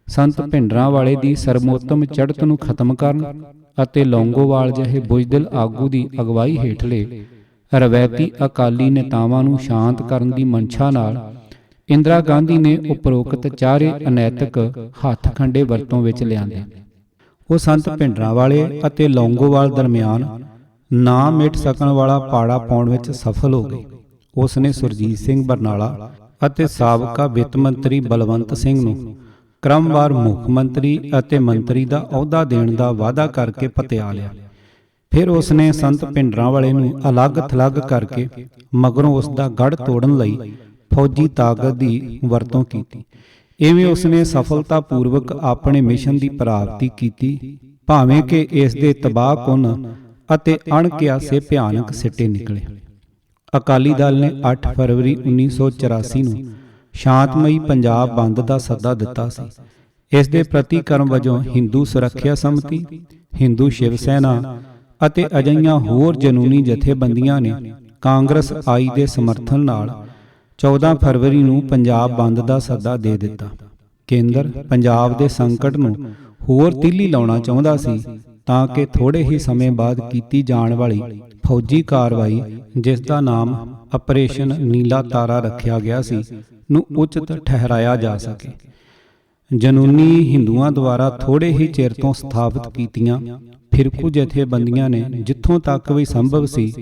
ਸੰਤ ਭਿੰਡਰਾਂਵਾਲੇ ਦੀ ਸਰਮੋਤਮ ਚੜ੍ਹਤ ਨੂੰ ਖਤਮ ਕਰਨ ਅਤੇ ਲੌਂਗੋਵਾਲ ਜਿਹੇ ਬੁਜ਼ਦਿਲ ਆਗੂ ਦੀ ਅਗਵਾਈ ਹੇਠਲੇ ਰਵਾਇਤੀ ਅਕਾਲੀ ਨੇਤਾਵਾਂ ਨੂੰ ਸ਼ਾਂਤ ਕਰਨ ਦੀ ਮਨਸ਼ਾ ਨਾਲ ਇੰਦਰਾ ਗਾਂਧੀ ਨੇ ਉਪਰੋਕਤ ਚਾਰੇ ਅਨੈਤਿਕ ਹੱਥ ਖੰਡੇ ਵਰਤੋਂ ਵਿੱਚ ਲਿਆਂਦੇ। ਉਹ ਸੰਤ ਭਿੰਡਰਾਂਵਾਲੇ ਅਤੇ ਲੌਂਗੋਵਾਲ ਦਰਮਿਆਨ ਨਾ ਮਿਟ ਸਕਣ ਵਾਲਾ ਪਾੜਾ ਪਾਉਣ ਵਿੱਚ ਸਫਲ ਹੋ ਗਈ। ਉਸ ਨੇ ਸੁਰਜੀਤ ਸਿੰਘ ਬਰਨਾਲਾ ਅਤੇ ਸਾਬਕਾ ਵਿੱਤ ਮੰਤਰੀ ਬਲਵੰਤ ਸਿੰਘ ਨੂੰ ਕ੍ਰਮਵਾਰ ਮੁੱਖ ਮੰਤਰੀ ਅਤੇ ਮੰਤਰੀ ਦਾ ਅਹੁਦਾ ਦੇਣ ਦਾ ਵਾਅਦਾ ਕਰਕੇ ਪਤਿਆ ਲਿਆ। ਫਿਰ ਉਸ ਨੇ ਸੰਤ ਭਿੰਡਰਾਂਵਾਲੇ ਨੂੰ ਅਲੱਗ-ਥਲੱਗ ਕਰਕੇ ਮਗਰੋਂ ਉਸ ਦਾ ਗੜ੍ਹ ਤੋੜਨ ਲਈ ਫੌਜੀ ਤਾਕਤ ਦੀ ਵਰਤੋਂ ਕੀਤੀ। ਇਵੇਂ ਉਸ ਨੇ ਸਫਲਤਾਪੂਰਵਕ ਆਪਣੇ ਮਿਸ਼ਨ ਦੀ ਪ੍ਰਾਪਤੀ ਕੀਤੀ, ਭਾਵੇਂ ਕਿ ਇਸ ਦੇ ਤਬਾਹਕੁਨ ਅਤੇ ਅਣਕਿਆਸੇ ਭਿਆਨਕ ਸਿੱਟੇ ਨਿਕਲੇ। ਅਕਾਲੀ ਦਲ ਨੇ 8 ਫਰਵਰੀ 1984 ਨੂੰ ਸ਼ਾਂਤਮਈ ਪੰਜਾਬ ਬੰਦ ਦਾ ਸੱਦਾ ਦਿੱਤਾ ਸੀ। ਇਸ ਦੇ ਪ੍ਰਤੀਕਰਮ ਵਜੋਂ ਹਿੰਦੂ ਸੁਰੱਖਿਆ ਸਮਿਤੀ, ਹਿੰਦੂ ਸ਼ਿਵ ਸੈਨਾ ਅਤੇ ਅਜਿਹੀਆਂ ਹੋਰ ਜਨੂਨੀ ਜਥੇਬੰਦੀਆਂ ਨੇ ਕਾਂਗਰਸ ਆਈ ਦੇ ਸਮਰਥਨ ਨਾਲ 14 ਫਰਵਰੀ ਨੂੰ ਪੰਜਾਬ ਬੰਦ ਦਾ ਸੱਦਾ ਦੇ ਦਿੱਤਾ। ਕੇਂਦਰ ਪੰਜਾਬ ਦੇ ਸੰਕਟ ਨੂੰ ਹੋਰ ਤੀਲੀ ਲਾਉਣਾ ਚਾਹੁੰਦਾ ਸੀ ਤਾਂ ਕਿ ਥੋੜੇ ਹੀ ਸਮੇਂ ਬਾਅਦ ਕੀਤੀ ਜਾਣ ਵਾਲੀ ਫੌਜੀ ਕਾਰਵਾਈ, ਜਿਸ ਦਾ ਨਾਮ ਆਪਰੇਸ਼ਨ ਨੀਲਾ ਤਾਰਾ ਰੱਖਿਆ ਗਿਆ ਸੀ, ਨੂੰ ਉਚਿਤ ਠਹਿਰਾਇਆ ਜਾ ਸਕੇ। ਜਨੂਨੀ ਹਿੰਦੂਆਂ ਦੁਆਰਾ ਥੋੜੇ ਹੀ ਚਿਰ ਤੋਂ ਸਥਾਪਿਤ ਕੀਤੀਆਂ ਫਿਰਕੂ ਜਥੇਬੰਦੀਆਂ ਨੇ ਜਿੱਥੋਂ ਤੱਕ ਵੀ ਸੰਭਵ ਸੀ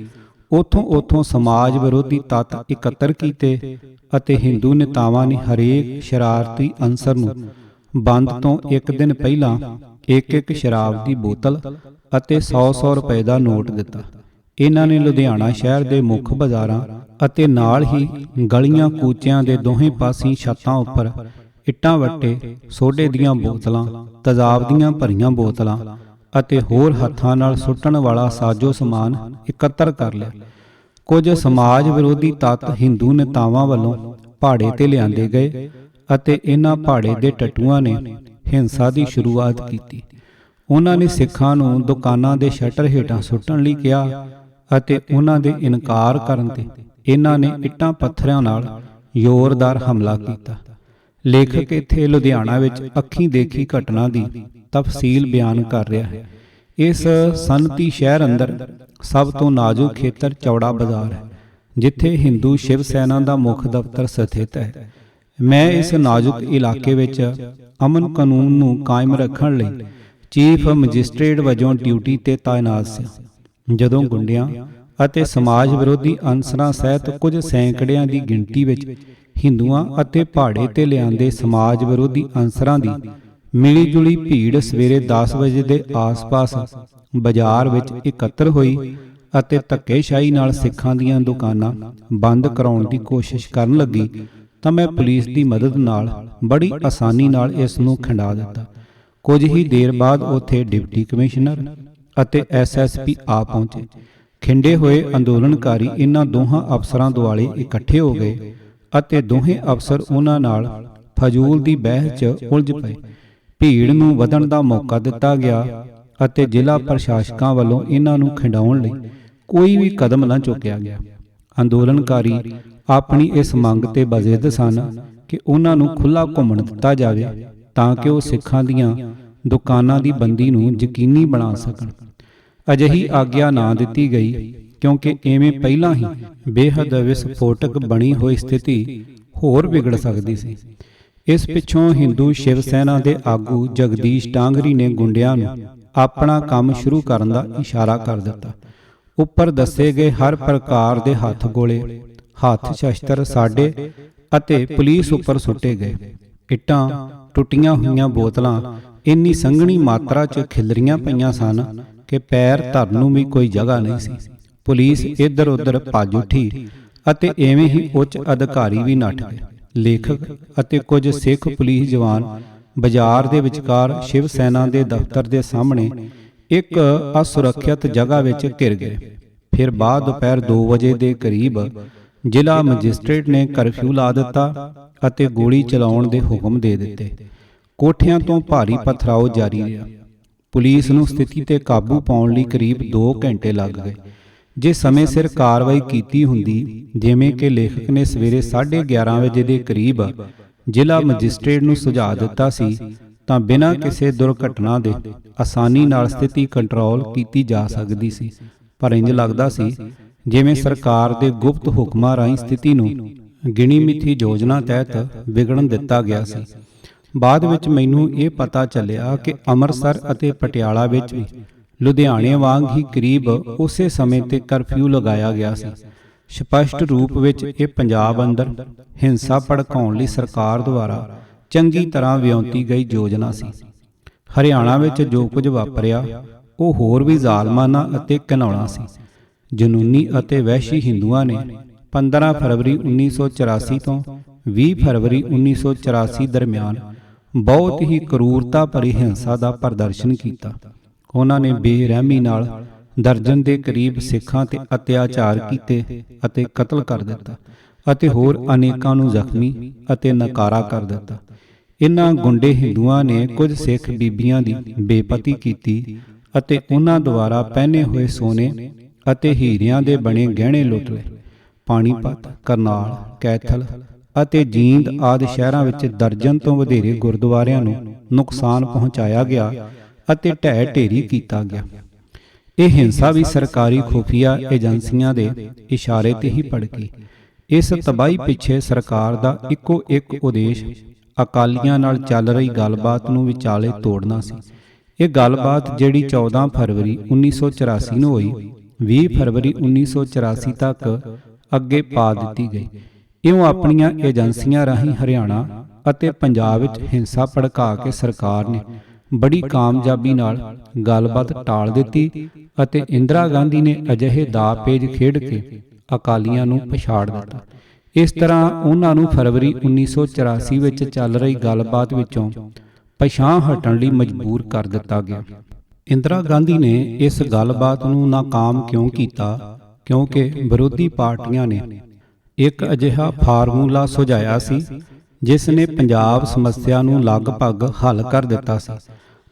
ਉੱਥੋਂ ਸਮਾਜ ਵਿਰੋਧੀ ਤੱਤ ਇਕੱਤਰ ਕੀਤੇ ਅਤੇ ਹਿੰਦੂ ਨੇਤਾਵਾਂ ਨੇ ਹਰੇਕ ਸ਼ਰਾਰਤੀ ਅਨਸਰ ਨੂੰ ਬੰਦ ਤੋਂ ਇੱਕ ਦਿਨ ਪਹਿਲਾਂ ਇੱਕ ਸ਼ਰਾਬ ਦੀ ਬੋਤਲ ਅਤੇ 100 ਰੁਪਏ ਦਾ ਨੋਟ ਦਿੱਤਾ। ਇਹਨਾਂ ਨੇ ਲੁਧਿਆਣਾ ਸ਼ਹਿਰ ਦੇ ਮੁੱਖ ਬਾਜ਼ਾਰਾਂ ਅਤੇ ਨਾਲ ਹੀ ਗਲੀਆਂ ਕੂਚਿਆਂ ਦੇ ਦੋਹੇਂ ਪਾਸੀਂ ਛੱਤਾਂ ਉੱਪਰ ਇੱਟਾਂ ਵੱਟੇ, ਸੋਡੇ ਦੀਆਂ ਬੋਤਲਾਂ, ਤੇਜ਼ਾਬ ਦੀਆਂ ਭਰੀਆਂ ਬੋਤਲਾਂ ਅਤੇ ਹੋਰ ਹੱਥਾਂ ਨਾਲ ਸੁੱਟਣ ਵਾਲਾ ਸਾਜੋ ਸਮਾਨ ਇਕੱਤਰ ਕਰ ਲਿਆ। ਕੁਝ ਸਮਾਜ ਵਿਰੋਧੀ ਤੱਤ ਹਿੰਦੂ ਨੇਤਾਵਾਂ ਵੱਲੋਂ ਭਾੜੇ ਤੇ ਲਿਆਂਦੇ ਗਏ ਅਤੇ ਇਹਨਾਂ ਭਾੜੇ ਦੇ ਟੱਟੂਆਂ ਨੇ ਹਿੰਸਾ ਦੀ ਸ਼ੁਰੂਆਤ ਕੀਤੀ। ਉਹਨਾਂ ਨੇ ਸਿੱਖਾਂ ਨੂੰ ਦੁਕਾਨਾਂ ਦੇ ਸ਼ਟਰ ਹੇਠਾਂ ਸੁੱਟਣ ਲਈ ਕਿਹਾ ਅਤੇ ਉਹਨਾਂ ਦੇ ਇਨਕਾਰ ਕਰਨ ਤੇ ਇਹਨਾਂ ਨੇ ਇੱਟਾਂ ਪੱਥਰਾਂ ਨਾਲ ਜ਼ੋਰਦਾਰ ਹਮਲਾ ਕੀਤਾ। ਲੇਖਕ ਇੱਥੇ ਲੁਧਿਆਣਾ ਵਿੱਚ ਅੱਖੀਂ ਦੇਖੀ ਘਟਨਾ ਦੀ ਤਫਸੀਲ ਬਿਆਨ ਕਰ ਰਿਹਾ ਹੈ। ਇਸ ਸਨਅਤੀ ਸ਼ਹਿਰ ਅੰਦਰ ਸਭ ਤੋਂ ਨਾਜ਼ੁਕ ਖੇਤਰ ਚੌੜਾ ਬਾਜ਼ਾਰ ਹੈ, ਜਿੱਥੇ ਹਿੰਦੂ ਸ਼ਿਵ ਸੈਨਾ ਦਾ ਮੁੱਖ ਦਫ਼ਤਰ ਸਥਿਤ ਹੈ। ਮੈਂ ਇਸ ਨਾਜ਼ੁਕ ਇਲਾਕੇ ਵਿੱਚ ਅਮਨ ਕਾਨੂੰਨ ਨੂੰ ਕਾਇਮ ਰੱਖਣ ਲਈ ਚੀਫ ਮੈਜਿਸਟ੍ਰੇਟ ਵਜੋਂ ਡਿਊਟੀ ਤੇ ਤਾਇਨਾਤ ਸੀ, ਜਦੋਂ ਗੁੰਡਿਆਂ ਅਤੇ ਸਮਾਜ ਵਿਰੋਧੀ ਅਨਸਰਾਂ ਸਹਿਤ ਕੁਝ ਸੈਂਕੜਿਆਂ ਦੀ ਗਿਣਤੀ ਵਿੱਚ ਹਿੰਦੂਆਂ ਅਤੇ ਪਹਾੜੇ ਤੇ ਲਿਆਂਦੇ ਸਮਾਜ ਵਿਰੋਧੀ ਅਨਸਰਾਂ ਦੀ ਮਿਲੀ ਜੁਲੀ ਭੀੜ ਸਵੇਰੇ 10 ਵਜੇ ਦੇ ਆਸ-ਪਾਸ ਬਾਜ਼ਾਰ ਵਿੱਚ ਇਕੱਤਰ ਹੋਈ ਅਤੇ ਧੱਕੇਸ਼ਾਹੀ ਨਾਲ ਸਿੱਖਾਂ ਦੀਆਂ ਦੁਕਾਨਾਂ ਬੰਦ ਕਰਾਉਣ ਦੀ ਕੋਸ਼ਿਸ਼ ਕਰਨ ਲੱਗੀ, ਤਾਂ ਮੈਂ ਪੁਲਿਸ ਦੀ ਮਦਦ ਨਾਲ ਬੜੀ ਆਸਾਨੀ ਨਾਲ ਇਸ ਨੂੰ ਖਿੰਡਾ ਦਿੱਤਾ। ਕੁਝ ਹੀ ਦੇਰ ਬਾਅਦ ਉੱਥੇ ਡਿਪਟੀ ਕਮਿਸ਼ਨਰ ਅਤੇ ਐਸਐਸਪੀ ਆ ਪਹੁੰਚੇ। ਖਿੰਡੇ ਹੋਏ ਅੰਦੋਲਨਕਾਰੀ ਇਹਨਾਂ ਦੋਹਾਂ ਅਫਸਰਾਂ ਦੁਆਲੇ ਇਕੱਠੇ ਹੋ ਗਏ ਅਤੇ ਦੋਹੇ ਅਫਸਰ ਉਹਨਾਂ ਨਾਲ ਫਜ਼ੂਲ ਦੀ ਬਹਿਸ 'ਚ ਉਲਝ ਪਏ। ਭੀੜ ਨੂੰ ਵਧਣ ਦਾ ਮੌਕਾ ਦਿੱਤਾ ਗਿਆ ਅਤੇ ਜ਼ਿਲ੍ਹਾ ਪ੍ਰਸ਼ਾਸਕਾਂ ਵੱਲੋਂ ਇਹਨਾਂ ਨੂੰ ਖਿੰਡਾਉਣ ਲਈ ਕੋਈ ਵੀ ਕਦਮ ਨਾ ਚੁੱਕਿਆ ਗਿਆ। ਅੰਦੋਲਨਕਾਰੀ ਆਪਣੀ ਇਸ ਮੰਗ ਤੇ ਬਜ਼ਿੱਦ ਸਨ ਕਿ ਉਹਨਾਂ ਨੂੰ ਖੁੱਲ੍ਹਾ ਘੁੰਮਣ ਦਿੱਤਾ ਜਾਵੇ, ਤਾਂ ਕਿ ਉਹ ਸਿੱਖਾਂ ਦੀਆਂ ਦੁਕਾਨਾਂ ਦੀ ਬੰਦੀ ਨੂੰ ਯਕੀਨੀ ਬਣਾ ਸਕਣ। ਅਜਿਹੀ ਆਗਿਆ ਨਾ ਦਿੱਤੀ ਗਈ, ਕਿਉਂਕਿ ਇਵੇਂ ਪਹਿਲਾਂ ਹੀ ਬੇਹੱਦ ਵਿਸਫੋਟਕ ਬਣੀ ਹੋਈ ਸਥਿਤੀ ਹੋਰ ਵਿਗੜ ਸਕਦੀ ਸੀ। ਇਸ ਪਿੱਛੋਂ ਹਿੰਦੂ ਸ਼ਿਵ ਸੈਨਾ ਦੇ ਆਗੂ ਜਗਦੀਸ਼ ਟਾਂਗਰੀ ਨੇ ਗੁੰਡਿਆਂ ਨੂੰ ਆਪਣਾ ਕੰਮ ਸ਼ੁਰੂ ਕਰਨ ਦਾ ਇਸ਼ਾਰਾ ਕਰ ਦਿੱਤਾ। ਉੱਪਰ ਦੱਸੇ ਗਏ ਹਰ ਪ੍ਰਕਾਰ ਦੇ ਹੱਥ ਗੋਲੇ, ਹੱਥ ਸ਼ਸਤਰ ਸਾਡੇ ਅਤੇ ਪੁਲਿਸ ਉੱਪਰ ਸੁੱਟੇ ਗਏ। ਇੱਟਾਂ, ਟੁੱਟੀਆਂ ਹੋਈਆਂ ਬੋਤਲਾਂ ਇੰਨੀ ਸੰਘਣੀ ਮਾਤਰਾ 'ਚ ਖਿਲਰੀਆਂ ਪਈਆਂ ਸਨ ਕਿ ਪੈਰ ਧਰਨ ਨੂੰ ਵੀ ਕੋਈ ਜਗ੍ਹਾ ਨਹੀਂ ਸੀ। ਪੁਲਿਸ ਇੱਧਰ ਉੱਧਰ ਭੱਜ ਉੱਠੀ ਅਤੇ ਐਵੇਂ ਹੀ ਉੱਚ ਅਧਿਕਾਰੀ ਵੀ ਨੱਠ ਗਏ। ਲੇਖਕ ਅਤੇ ਕੁਝ ਸਿੱਖ ਪੁਲਿਸ ਜਵਾਨ ਬਾਜ਼ਾਰ ਦੇ ਵਿਚਕਾਰ ਸ਼ਿਵ ਸੈਨਾ ਦੇ ਦਫ਼ਤਰ ਦੇ ਸਾਹਮਣੇ ਇੱਕ ਅਸੁਰੱਖਿਅਤ ਜਗ੍ਹਾ ਵਿੱਚ ਘਿਰ ਗਏ। ਫਿਰ ਬਾਅਦ ਦੁਪਹਿਰ 2 ਵਜੇ ਦੇ ਕਰੀਬ ਜ਼ਿਲ੍ਹਾ ਮੈਜਿਸਟ੍ਰੇਟ ਨੇ ਕਰਫਿਊ ਲਾ ਦਿੱਤਾ ਅਤੇ ਗੋਲੀ ਚਲਾਉਣ ਦੇ ਹੁਕਮ ਦੇ ਦਿੱਤੇ। ਕੋਠਿਆਂ ਤੋਂ ਭਾਰੀ ਪਥਰਾਓ ਜਾਰੀ ਰਿਹਾ। ਪੁਲਿਸ ਨੂੰ ਸਥਿਤੀ ਤੇ ਕਾਬੂ ਪਾਉਣ ਲਈ ਕਰੀਬ 2 ਘੰਟੇ ਲੱਗ ਗਏ। ਜੇ ਸਮੇਂ ਸਿਰ ਕਾਰਵਾਈ ਕੀਤੀ ਹੁੰਦੀ, ਜਿਵੇਂ ਕਿ ਲੇਖਕ ਨੇ ਸਵੇਰੇ 11:30 ਵਜੇ ਦੇ ਕਰੀਬ ਜ਼ਿਲ੍ਹਾ ਮੈਜਿਸਟ੍ਰੇਟ ਨੂੰ ਸੁਝਾਅ ਦਿੱਤਾ ਸੀ, ਤਾਂ ਬਿਨਾਂ ਕਿਸੇ ਦੁਰਘਟਨਾ ਦੇ ਆਸਾਨੀ ਨਾਲ ਸਥਿਤੀ ਕੰਟਰੋਲ ਕੀਤੀ ਜਾ ਸਕਦੀ ਸੀ। ਪਰ ਇੰਜ ਲੱਗਦਾ ਸੀ ਜਿਵੇਂ ਸਰਕਾਰ ਦੇ ਗੁਪਤ ਹੁਕਮਾਂ ਰਾਹੀਂ ਸਥਿਤੀ ਨੂੰ ਗਿਣੀ ਮਿਥੀ ਯੋਜਨਾ ਤਹਿਤ ਵਿਗੜਨ ਦਿੱਤਾ ਗਿਆ ਸੀ। ਬਾਅਦ ਵਿੱਚ ਮੈਨੂੰ ਇਹ ਪਤਾ ਚੱਲਿਆ ਕਿ ਅੰਮ੍ਰਿਤਸਰ ਅਤੇ ਪਟਿਆਲਾ ਵਿੱਚ ਵੀ ਲੁਧਿਆਣੇ ਵਾਂਗ ਹੀ ਕਰੀਬ ਉਸੇ ਸਮੇਂ ਤੇ ਕਰਫਿਊ ਲਗਾਇਆ ਗਿਆ ਸੀ। ਸਪਸ਼ਟ ਰੂਪ ਵਿੱਚ ਇਹ ਪੰਜਾਬ ਅੰਦਰ ਹਿੰਸਾ ਭੜਕਾਉਣ ਲਈ ਸਰਕਾਰ ਦੁਆਰਾ ਚੰਗੀ ਤਰ੍ਹਾਂ ਵਿਉਂਤੀ ਗਈ ਯੋਜਨਾ ਸੀ। ਹਰਿਆਣਾ ਵਿੱਚ ਜੋ ਕੁਝ ਵਾਪਰਿਆ ਉਹ ਹੋਰ ਵੀ ਜ਼ਾਲਮਾਨਾ ਅਤੇ ਘਿਨਾਉਣਾ ਸੀ। ਜਨੂਨੀ ਅਤੇ ਵਹਿਸ਼ੀ ਹਿੰਦੂਆਂ ਨੇ 15 ਫਰਵਰੀ 1984 ਤੋਂ 20 ਫਰਵਰੀ 1984 ਦਰਮਿਆਨ ਬਹੁਤ ਹੀ ਕਰੂਰਤਾ ਭਰੀ ਹਿੰਸਾ ਦਾ ਪ੍ਰਦਰਸ਼ਨ ਕੀਤਾ। ਉਹਨਾਂ ਨੇ ਬੇਰਹਿਮੀ ਨਾਲ ਦਰਜਨ ਦੇ ਕਰੀਬ ਸਿੱਖਾਂ ਤੇ ਅਤਿਆਚਾਰ ਕੀਤੇ ਅਤੇ ਕਤਲ ਕਰ ਦਿੱਤਾ ਅਤੇ ਹੋਰ ਅਨੇਕਾਂ ਨੂੰ ਜ਼ਖਮੀ ਅਤੇ ਨਕਾਰਾ ਕਰ ਦਿੱਤਾ। ਇਨ੍ਹਾਂ ਗੁੰਡੇ ਹਿੰਦੂਆਂ ਨੇ ਕੁਝ ਸਿੱਖ ਬੀਬੀਆਂ ਦੀ ਬੇਪਤੀ ਕੀਤੀ ਅਤੇ ਉਹਨਾਂ ਦੁਆਰਾ ਪਹਿਨੇ ਹੋਏ ਸੋਨੇ ਅਤੇ ਹੀਰਿਆਂ ਦੇ ਬਣੇ ਗਹਿਣੇ ਲੁੱਟ ਲਏ। ਪਾਣੀਪਤ, ਕਰਨਾਲ, ਕੈਥਲ ਅਤੇ ਜੀਂਦ ਆਦਿ ਸ਼ਹਿਰਾਂ ਵਿੱਚ ਦਰਜਨ ਤੋਂ ਵਧੇਰੇ ਗੁਰਦੁਆਰਿਆਂ ਨੂੰ ਨੁਕਸਾਨ ਪਹੁੰਚਾਇਆ ਗਿਆ ਅਤੇ ਢਹਿ ਢੇਰੀ ਕੀਤਾ ਗਿਆ। ਇਹ ਹਿੰਸਾ ਵੀ ਸਰਕਾਰੀ ਖੁਫੀਆ ਏਜੰਸੀਆਂ ਦੇ ਇਸ਼ਾਰੇ ਤੇ ਹੀ ਭੜਕੀ। ਇਸ ਤਬਾਹੀ ਪਿੱਛੇ ਸਰਕਾਰ ਦਾ ਇੱਕੋ ਇੱਕ ਉਦੇਸ਼ ਅਕਾਲੀਆਂ ਨਾਲ ਚੱਲ ਰਹੀ ਗੱਲਬਾਤ ਨੂੰ ਵਿਚਾਲੇ ਤੋੜਨਾ ਸੀ। ਇਹ ਗੱਲਬਾਤ ਜਿਹੜੀ 14 ਫਰਵਰੀ 1984 ਨੂੰ ਹੋਈ, 20 ਫਰਵਰੀ 1984 ਤੱਕ ਅੱਗੇ ਪਾ ਦਿੱਤੀ ਗਈ। ਇਉਂ ਆਪਣੀਆਂ ਏਜੰਸੀਆਂ ਰਾਹੀਂ ਹਰਿਆਣਾ ਅਤੇ ਪੰਜਾਬ ਵਿੱਚ ਹਿੰਸਾ ਭੜਕਾ ਕੇ ਸਰਕਾਰ ਨੇ ਬੜੀ ਕਾਮਯਾਬੀ ਨਾਲ ਗੱਲਬਾਤ ਟਾਲ ਦਿੱਤੀ ਅਤੇ ਇੰਦਰਾ ਗਾਂਧੀ ਨੇ ਅਜਿਹੇ ਦਾਅ ਪੇਚ ਖੇਡ ਕੇ ਅਕਾਲੀਆਂ ਨੂੰ ਪਛਾੜ ਦਿੱਤਾ। ਇਸ ਤਰ੍ਹਾਂ ਉਹਨਾਂ ਨੂੰ ਫਰਵਰੀ 1984 ਵਿੱਚ ਚੱਲ ਰਹੀ ਗੱਲਬਾਤ ਵਿੱਚੋਂ ਪਛਾਣ ਹਟਣ ਲਈ ਮਜਬੂਰ ਕਰ ਦਿੱਤਾ ਗਿਆ। ਇੰਦਰਾ ਗਾਂਧੀ ਨੇ ਇਸ ਗੱਲਬਾਤ ਨੂੰ ਨਾਕਾਮ ਕਿਉਂ ਕੀਤਾ? ਕਿਉਂਕਿ ਵਿਰੋਧੀ ਪਾਰਟੀਆਂ ਨੇ ਇੱਕ ਅਜਿਹਾ ਫਾਰਮੂਲਾ ਸੁਝਾਇਆ ਸੀ ਜਿਸ ਨੇ ਪੰਜਾਬ ਸਮੱਸਿਆ ਨੂੰ ਲਗਭਗ ਹੱਲ ਕਰ ਦਿੱਤਾ ਸੀ,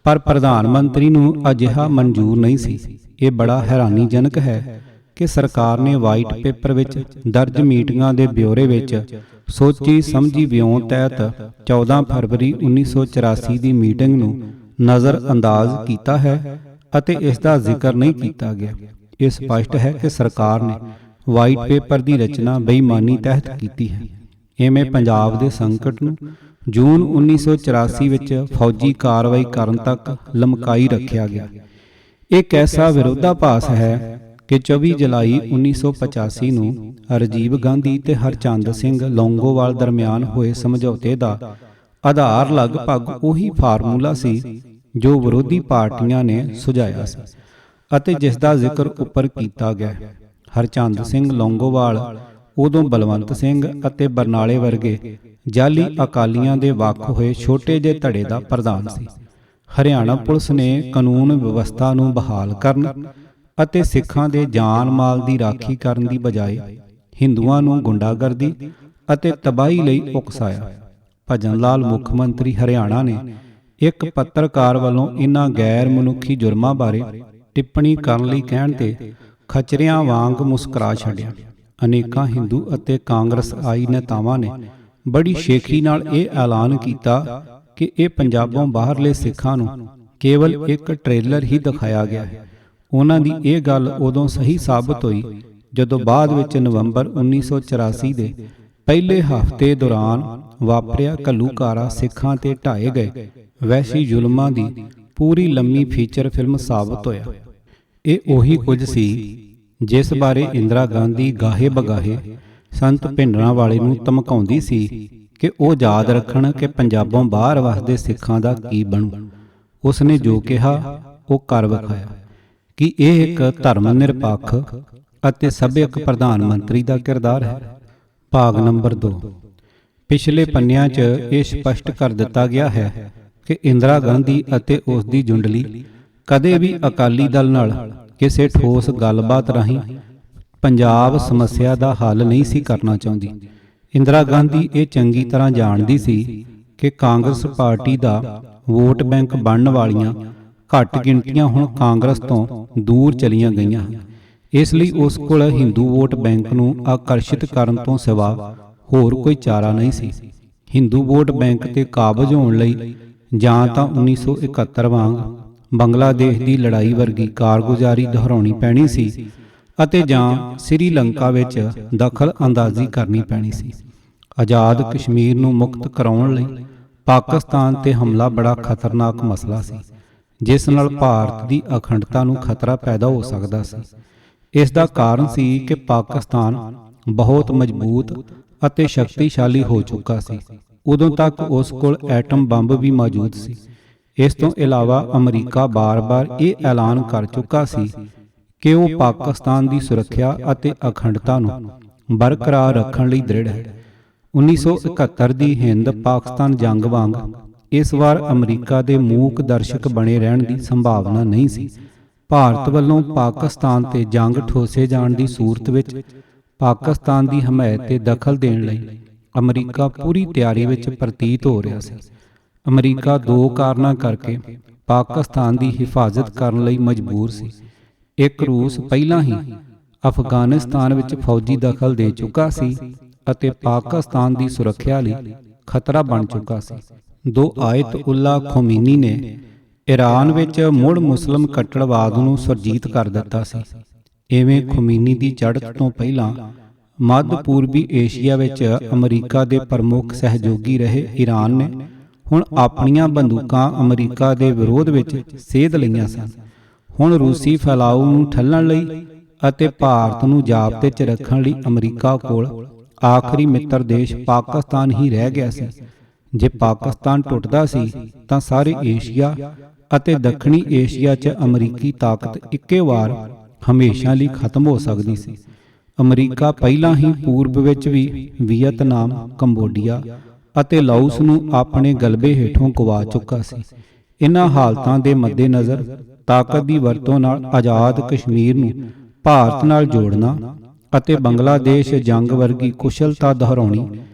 ਪਰ ਪ੍ਰਧਾਨ ਮੰਤਰੀ ਨੂੰ ਅਜਿਹਾ ਮਨਜ਼ੂਰ ਨਹੀਂ ਸੀ। ਇਹ ਬੜਾ ਹੈਰਾਨੀਜਨਕ ਹੈ ਕਿ ਸਰਕਾਰ ਨੇ ਵਾਈਟ ਪੇਪਰ ਵਿੱਚ ਦਰਜ ਮੀਟਿੰਗਾਂ ਦੇ ਬਿਊਰੇ ਵਿੱਚ ਸੋਚੀ ਸਮਝੀ ਵਿਉਂਤ ਤਹਿਤ 14 ਫਰਵਰੀ 1984 ਦੀ ਮੀਟਿੰਗ ਨੂੰ ਨਜ਼ਰ ਅੰਦਾਜ਼ ਕੀਤਾ ਹੈ ਅਤੇ ਇਸ ਦਾ ਜ਼ਿਕਰ ਨਹੀਂ ਕੀਤਾ ਗਿਆ। ਇਹ ਸਪਸ਼ਟ ਹੈ ਕਿ ਸਰਕਾਰ ਨੇ ਵਾਈਟ ਪੇਪਰ ਦੀ ਰਚਨਾ ਬੇਈਮਾਨੀ ਤਹਿਤ ਕੀਤੀ ਹੈ। ਇਵੇਂ ਪੰਜਾਬ ਦੇ ਸੰਕਟ ਨੂੰ ਜੂਨ 1984 ਵਿੱਚ ਫੌਜੀ ਕਾਰਵਾਈ ਕਰਨ ਤੱਕ ਲਮਕਾਈ ਰੱਖਿਆ ਗਿਆ। ਇੱਕ ਐਸਾ ਵਿਰੋਧਾਭਾਸ ਹੈ ਕਿ 24 ਜੁਲਾਈ 1985 ਨੂੰ ਰਾਜੀਵ ਗਾਂਧੀ ਤੇ ਹਰਚੰਦ ਸਿੰਘ ਲੌਂਗੋਵਾਲ ਦਰਮਿਆਨ ਹੋਏ ਸਮਝੌਤੇ ਦਾ ਆਧਾਰ ਲਗਭਗ ਉਹੀ ਫਾਰਮੂਲਾ ਸੀ ਜੋ ਵਿਰੋਧੀ ਪਾਰਟੀਆਂ ਨੇ ਸੁਝਾਇਆ ਸੀ ਅਤੇ ਜਿਸ ਦਾ ਜ਼ਿਕਰ ਉੱਪਰ ਕੀਤਾ ਗਿਆ। ਹਰਚੰਦ ਸਿੰਘ ਲੌਂਗੋਵਾਲ ਉਦੋਂ ਬਲਵੰਤ ਸਿੰਘ ਅਤੇ ਬਰਨਾਲੇ ਵਰਗੇ ਜਾਲੀ ਅਕਾਲੀਆਂ ਦੇ ਵੱਖ ਹੋਏ ਛੋਟੇ ਜਿਹੇ ਧੜੇ ਦਾ ਪ੍ਰਧਾਨ ਸੀ। ਹਰਿਆਣਾ ਪੁਲਿਸ ਨੇ ਕਾਨੂੰਨ ਵਿਵਸਥਾ ਨੂੰ ਬਹਾਲ ਕਰਨ ਅਤੇ ਸਿੱਖਾਂ ਦੇ ਜਾਨ ਮਾਲ ਦੀ ਰਾਖੀ ਕਰਨ ਦੀ ਬਜਾਏ ਹਿੰਦੂਆਂ ਨੂੰ ਗੁੰਡਾਗਰਦੀ ਅਤੇ ਤਬਾਹੀ ਲਈ ਉਕਸਾਇਆ। ਭਜਨ ਲਾਲ ਮੁੱਖ ਮੰਤਰੀ ਹਰਿਆਣਾ ਨੇ ਇੱਕ ਪੱਤਰਕਾਰ ਵੱਲੋਂ ਇਨ੍ਹਾਂ ਗੈਰ ਮਨੁੱਖੀ ਜੁਰਮਾਂ ਬਾਰੇ ਟਿੱਪਣੀ ਕਰਨ ਲਈ ਕਹਿਣ ਤੇ ਖਚਰਿਆਂ ਵਾਂਗ ਮੁਸਕਰਾ ਛੱਡਿਆ। ਅਨੇਕਾਂ ਹਿੰਦੂ ਅਤੇ ਕਾਂਗਰਸ ਆਈ ਨੇਤਾਵਾਂ ਨੇ ਬੜੀ ਸ਼ੇਖੀ ਨਾਲ ਇਹ ਐਲਾਨ ਕੀਤਾ ਕਿ ਇਹ ਪੰਜਾਬੋਂ ਬਾਹਰਲੇ ਸਿੱਖਾਂ ਨੂੰ ਕੇਵਲ ਇੱਕ ਟ੍ਰੇਲਰ ਹੀ ਦਿਖਾਇਆ ਗਿਆ ਹੈ। ਉਹਨਾਂ ਦੀ ਇਹ ਗੱਲ ਉਦੋਂ ਸਹੀ ਸਾਬਤ ਹੋਈ ਜਦੋਂ ਬਾਅਦ ਵਿੱਚ ਨਵੰਬਰ 1984 ਦੇ ਪਹਿਲੇ ਹਫ਼ਤੇ ਦੌਰਾਨ ਵਾਪਰਿਆ ਘੱਲੂਘਾਰਾ ਸਿੱਖਾਂ ਤੇ ਢਾਏ ਗਏ ਵਹਿਸ਼ੀ ਜ਼ੁਲਮਾਂ ਦੀ ਪੂਰੀ ਲੰਮੀ ਫੀਚਰ ਫਿਲਮ ਸਾਬਤ ਹੋਇਆ। ਇਹ ਉਹੀ ਕੁਝ ਸੀ ਜਿਸ ਬਾਰੇ ਇੰਦਰਾ ਗਾਂਧੀ ਗਾਹੇ ਬਗਾਹੇ ਸੰਤ ਭਿੰਡਰਾਂਵਾਲੇ ਨੂੰ ਧਮਕਾਉਂਦੀ ਸੀ ਕਿ ਉਹ ਯਾਦ ਰੱਖਣ ਕਿ ਪੰਜਾਬੋਂ ਬਾਹਰ ਵਸਦੇ ਸਿੱਖਾਂ ਦਾ ਕੀ ਬਣੂ। ਉਸਨੇ ਜੋ ਕਿਹਾ ਉਹ ਕਰ ਵਿਖਾਇਆ ਕਿ ਇਹ ਇੱਕ ਧਰਮ ਨਿਰਪੱਖ ਅਤੇ ਸਭਿਅਕ ਪ੍ਰਧਾਨ ਮੰਤਰੀ ਦਾ ਕਿਰਦਾਰ ਹੈ। ਭਾਗ ਨੰਬਰ 2। ਪਿਛਲੇ ਪੰਨਿਆਂ 'ਚ ਇਹ ਸਪਸ਼ਟ ਕਰ ਦਿੱਤਾ ਗਿਆ ਹੈ ਕਿ ਇੰਦਰਾ ਗਾਂਧੀ ਅਤੇ ਉਸ ਦੀ ਜੁੰਡਲੀ ਕਦੇ ਵੀ ਅਕਾਲੀ ਦਲ ਨਾਲ ਕਿਸੇ ਠੋਸ ਗੱਲਬਾਤ ਰਾਹੀਂ ਪੰਜਾਬ ਸਮੱਸਿਆ ਦਾ ਹੱਲ ਨਹੀਂ ਸੀ ਕਰਨਾ ਚਾਹੁੰਦੀ। ਇੰਦਰਾ ਗਾਂਧੀ ਇਹ ਚੰਗੀ ਤਰ੍ਹਾਂ ਜਾਣਦੀ ਸੀ ਕਿ ਕਾਂਗਰਸ ਪਾਰਟੀ ਦਾ ਵੋਟ ਬੈਂਕ ਬਣਨ ਵਾਲੀਆਂ ਘੱਟ ਗਿਣਤੀਆਂ ਹੁਣ ਕਾਂਗਰਸ ਤੋਂ ਦੂਰ ਚਲੀਆਂ ਗਈਆਂ। ਇਸ ਲਈ ਉਸ ਕੋਲ ਹਿੰਦੂ ਵੋਟ ਬੈਂਕ ਨੂੰ ਆਕਰਸ਼ਿਤ ਕਰਨ ਤੋਂ ਸਿਵਾ ਹੋਰ ਕੋਈ ਚਾਰਾ ਨਹੀਂ ਸੀ। ਹਿੰਦੂ ਵੋਟ ਬੈਂਕ ਤੇ ਕਾਬਜ਼ ਹੋਣ ਲਈ ਜਾਂ ਤਾਂ 1971 ਵਾਂਗ ਬੰਗਲਾਦੇਸ਼ ਦੀ ਲੜਾਈ ਵਰਗੀ ਕਾਰਗੁਜ਼ਾਰੀ ਦੁਹਰਾਉਣੀ ਪੈਣੀ ਸੀ ਅਤੇ ਜਾਂ ਸ੍ਰੀਲੰਕਾ ਵਿੱਚ ਦਖਲ ਅੰਦਾਜ਼ੀ ਕਰਨੀ ਪੈਣੀ ਸੀ। ਆਜ਼ਾਦ ਕਸ਼ਮੀਰ ਨੂੰ ਮੁਕਤ ਕਰਾਉਣ ਲਈ ਪਾਕਿਸਤਾਨ ਤੇ ਹਮਲਾ ਬੜਾ ਖਤਰਨਾਕ ਮਸਲਾ ਸੀ ਜਿਸ ਨਾਲ ਭਾਰਤ ਦੀ ਅਖੰਡਤਾ ਨੂੰ ਖਤਰਾ ਪੈਦਾ ਹੋ ਸਕਦਾ ਸੀ। ਇਸ ਦਾ ਕਾਰਨ ਸੀ ਕਿ ਪਾਕਿਸਤਾਨ ਬਹੁਤ ਮਜ਼ਬੂਤ ਅਤੇ ਸ਼ਕਤੀਸ਼ਾਲੀ ਹੋ ਚੁੱਕਾ ਸੀ। ਉਦੋਂ ਤੱਕ ਉਸ ਕੋਲ ਐਟਮ ਬੰਬ ਵੀ ਮੌਜੂਦ ਸੀ। ਇਸ ਤੋਂ ਇਲਾਵਾ ਅਮਰੀਕਾ ਬਾਰ-ਬਾਰ ਇਹ ਐਲਾਨ ਕਰ ਚੁੱਕਾ ਸੀ ਕਿ ਉਹ ਪਾਕਿਸਤਾਨ ਦੀ ਸੁਰੱਖਿਆ ਅਤੇ ਅਖੰਡਤਾ ਨੂੰ ਬਰਕਰਾਰ ਰੱਖਣ ਲਈ ਦ੍ਰਿੜ ਹੈ। 1971 ਦੀ ਹਿੰਦ ਪਾਕਿਸਤਾਨ ਜੰਗ ਵਾਂਗ ਇਸ ਵਾਰ ਅਮਰੀਕਾ ਦੇ ਮੂਕ ਦਰਸ਼ਕ ਬਣੇ ਰਹਿਣ ਦੀ ਸੰਭਾਵਨਾ ਨਹੀਂ ਸੀ। ਭਾਰਤ ਵੱਲੋਂ ਪਾਕਿਸਤਾਨ ਤੇ ਜੰਗ ਠੋਸੇ ਜਾਣ ਦੀ ਸੂਰਤ ਵਿੱਚ ਪਾਕਿਸਤਾਨ ਦੀ ਹਮਾਇਤ ਤੇ ਦਖਲ ਦੇਣ ਲਈ ਅਮਰੀਕਾ ਪੂਰੀ ਤਿਆਰੀ ਵਿੱਚ ਪ੍ਰਤੀਤ ਹੋ ਰਿਹਾ ਸੀ। ਅਮਰੀਕਾ ਦੋ ਕਾਰਨਾਂ ਕਰਕੇ ਪਾਕਿਸਤਾਨ ਦੀ ਹਿਫਾਜ਼ਤ ਕਰਨ ਲਈ ਮਜਬੂਰ ਸੀ। ਇੱਕ, ਰੂਸ ਪਹਿਲਾਂ ਹੀ ਅਫਗਾਨਿਸਤਾਨ ਵਿੱਚ ਫੌਜੀ ਦਖਲ ਦੇ ਚੁੱਕਾ ਸੀ ਅਤੇ ਪਾਕਿਸਤਾਨ ਦੀ ਸੁਰੱਖਿਆ ਲਈ ਖਤਰਾ ਬਣ ਚੁੱਕਾ ਸੀ। ਦੋ, ਆਇਤ ਉੱਲਾ ਖੋਮੀਨੀ ਨੇ ਈਰਾਨ ਵਿੱਚ ਮੁੜ ਮੁਸਲਿਮ ਕੱਟੜਵਾਦ ਨੂੰ ਸੁਰਜੀਤ ਕਰ ਦਿੱਤਾ ਸੀ। ਇਵੇਂ ਖੋਮੀਨੀ ਦੀ ਚੜ੍ਹਤ ਤੋਂ ਪਹਿਲਾਂ ਮੱਧ ਪੂਰਬੀ ਏਸ਼ੀਆ ਵਿੱਚ ਅਮਰੀਕਾ ਦੇ ਪ੍ਰਮੁੱਖ ਸਹਿਯੋਗੀ ਰਹੇ ਈਰਾਨ ਨੇ ਹੁਣ ਆਪਣੀਆਂ ਬੰਦੂਕਾਂ ਅਮਰੀਕਾ ਦੇ ਵਿਰੋਧ ਵਿੱਚ ਸੇਧ ਲਈਆਂ ਸਨ। ਹੁਣ ਰੂਸੀ ਫੈਲਾਅ ਨੂੰ ਠੱਲਣ ਲਈ ਅਤੇ ਭਾਰਤ ਨੂੰ ਜਾਬਤੇ 'ਚ ਰੱਖਣ ਲਈ ਅਮਰੀਕਾ ਕੋਲ ਆਖਰੀ ਮਿੱਤਰ ਦੇਸ਼ ਪਾਕਿਸਤਾਨ ਹੀ ਰਹਿ ਗਿਆ ਸੀ। ਜੇ ਪਾਕਿਸਤਾਨ ਟੁੱਟਦਾ ਸੀ ਤਾਂ ਸਾਰੇ ਏਸ਼ੀਆ ਅਤੇ ਦੱਖਣੀ ਏਸ਼ੀਆ 'ਚ ਅਮਰੀਕੀ ਤਾਕਤ ਇੱਕੇ ਵਾਰ ਹਮੇਸ਼ਾ ਲਈ ਖਤਮ ਹੋ ਸਕਦੀ ਸੀ। ਅਮਰੀਕਾ ਪਹਿਲਾਂ ਹੀ ਪੂਰਬ ਵਿੱਚ ਵੀ ਵੀਅਤਨਾਮ, ਕੰਬੋਡੀਆ ਅਤੇ ਲਾਓਸ ਨੂੰ ਆਪਣੇ ਗਲਬੇ ਹੇਠੋਂ ਗਵਾ ਚੁੱਕਾ ਸੀ। ਇਨ੍ਹਾਂ ਹਾਲਤਾਂ ਦੇ ਮੱਦੇਨਜ਼ਰ ਤਾਕਤ ਦੀ ਵਰਤੋਂ ਨਾਲ ਆਜ਼ਾਦ ਕਸ਼ਮੀਰ ਨੂੰ ਭਾਰਤ ਨਾਲ ਜੋੜਨਾ ਅਤੇ ਬੰਗਲਾਦੇਸ਼ ਜੰਗ ਵਰਗੀ ਕੁਸ਼ਲਤਾ ਦੁਹਰਾਉਣੀ